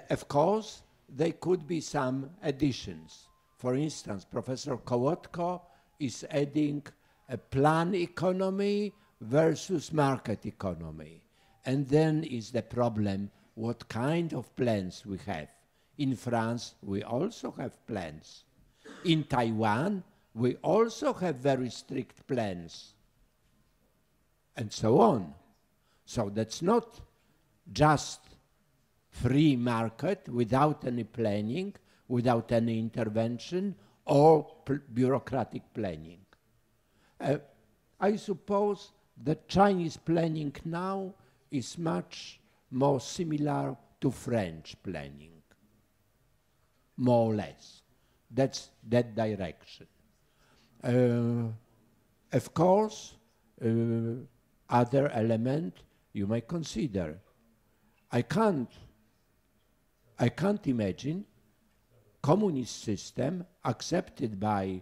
Of course, there could be some additions. For instance, Professor Kołotko is adding a plan economy versus market economy. And then is the problem, what kind of plans we have. In France, we also have plans. In Taiwan, we also have very strict plans. And so on. So that's not just free market without any planning, without any intervention or bureaucratic planning. I suppose the Chinese planning now is much more similar to French planning, more or less. That's that direction. Of course, other element you may consider. I can't imagine communist system accepted by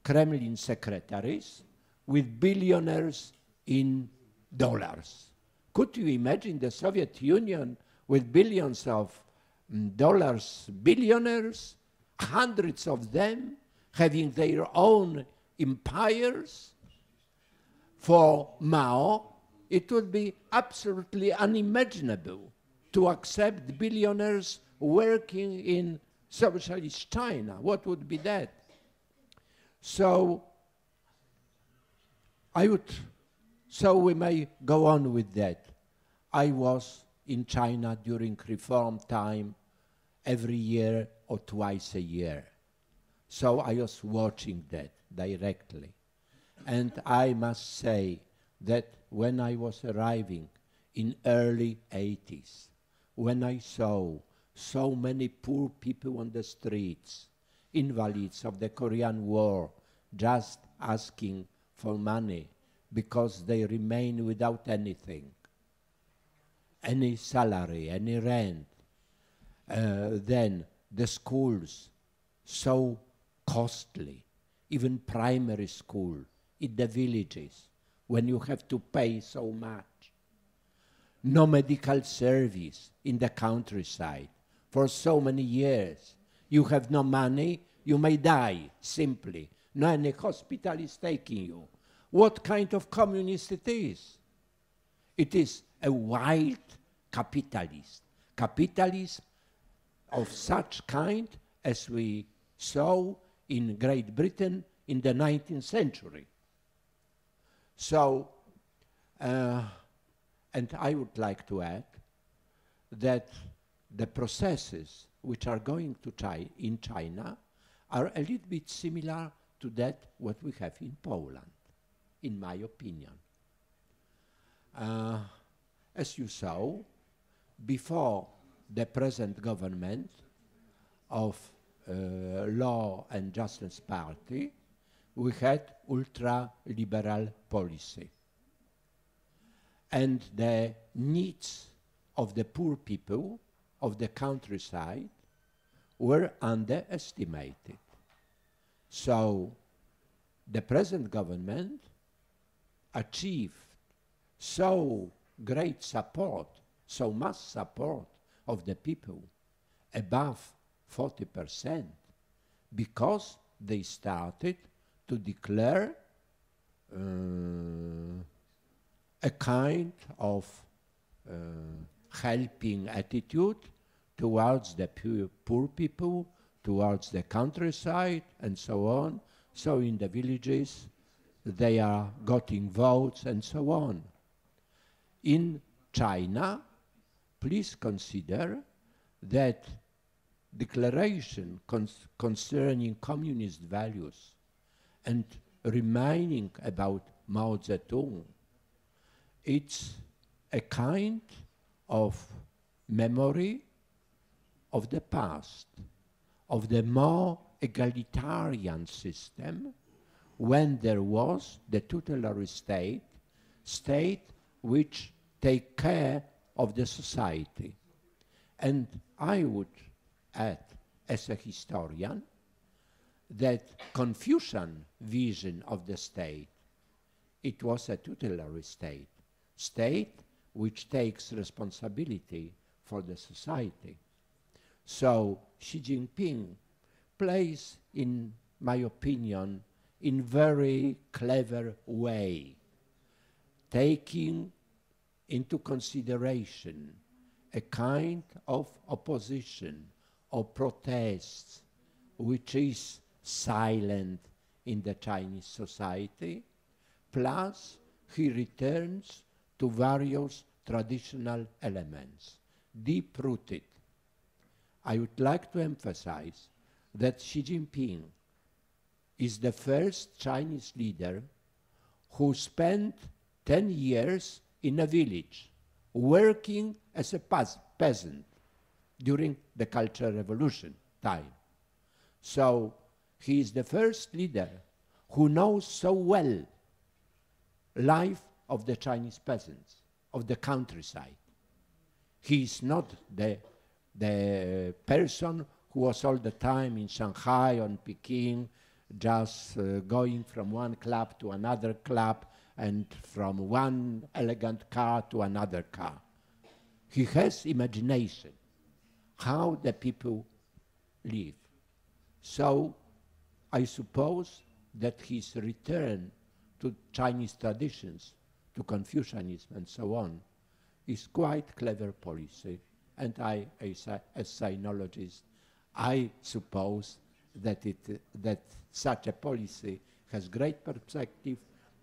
Kremlin secretaries with billionaires in dollars. Could you imagine the Soviet Union with billions of dollars, billionaires, hundreds of them having their own empires? For Mao, it would be absolutely unimaginable to accept billionaires working in socialist China. What would be that? So we may go on with that. I was in China during reform time every year or twice a year. So I was watching that directly. And I must say that when I was arriving in early 80s, when I saw so many poor people on the streets, invalids of the Korean War, just asking for money because they remain without anything, any salary, any rent. Then the schools, so costly, even primary school in the villages, when you have to pay so much. No medical service in the countryside for so many years. You have no money, you may die, simply. No any hospital is taking you. What kind of communist it is? It is a wild capitalist. Capitalism of such kind as we saw in Great Britain in the 19th century. So, and I would like to add that the processes which are going to in China are a little bit similar to that what we have in Poland, in my opinion. As you saw, before the present government of Law and Justice Party, we had ultra-liberal policy. And the needs of the poor people of the countryside were underestimated. So the present government achieved so great support, so much support of the people, above 40%, because they started to declare a kind of helping attitude towards the poor people, towards the countryside, and so on. So in the villages, they are getting votes and so on. In China, please consider that declaration concerning communist values and reminding about Mao Zedong, it's a kind of memory of the past, of the more egalitarian system when there was the tutelary state which take care of the society. And I would add as a historian that Confucian vision of the state, it was a tutelary state, state which takes responsibility for the society. So Xi Jinping plays, in my opinion, in very clever way, taking into consideration a kind of opposition or protests which is silent in the Chinese society, plus he returns to various traditional elements, deep-rooted. I would like to emphasize that Xi Jinping is the first Chinese leader who spent 10 years in a village working as a peasant during the Cultural Revolution time. So he is the first leader who knows so well life of the Chinese peasants, of the countryside. He is not the person who was all the time in Shanghai or in Peking, just going from one club to another club and from one elegant car to another car. He has imagination, how the people live. So I suppose that his return to Chinese traditions, to Confucianism and so on, is quite clever policy. And I, as a sinologist, I suppose that that such a policy has great perspective,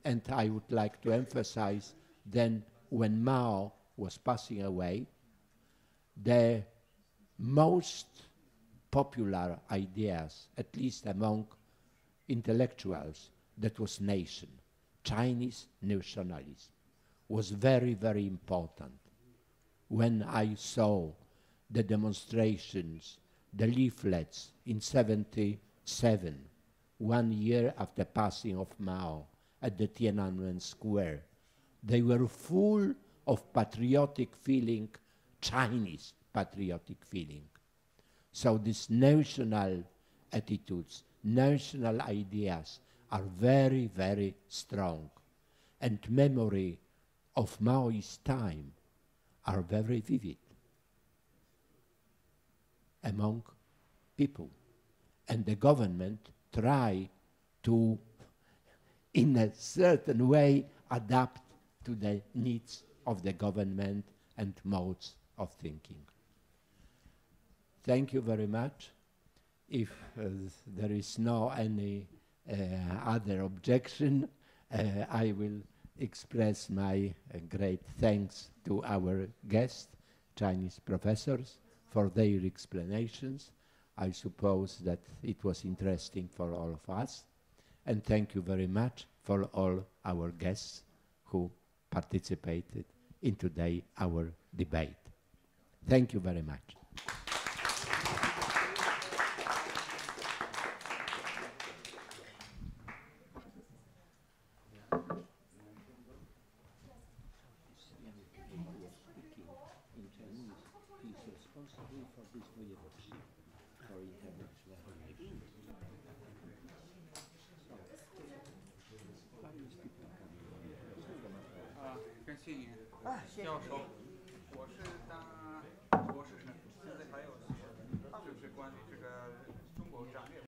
and I would like to emphasize then when Mao was passing away, the most popular ideas, at least among intellectuals, that was nation. Chinese nationalism was very, very important. When I saw the demonstrations, the leaflets in 1977, 1 year after passing of Mao at the Tiananmen Square, they were full of patriotic feeling, Chinese patriotic feeling. So these national attitudes, national ideas are very, very strong. And memory of Mao's time are very vivid among people. And the government try to, in a certain way, adapt to the needs of the government and modes of thinking. Thank you very much. If there is no any other objection, I will express my great thanks to our guests, Chinese professors, for their explanations. I suppose that it was interesting for all of us. And thank you very much for all our guests who participated in today our debate. Thank you very much.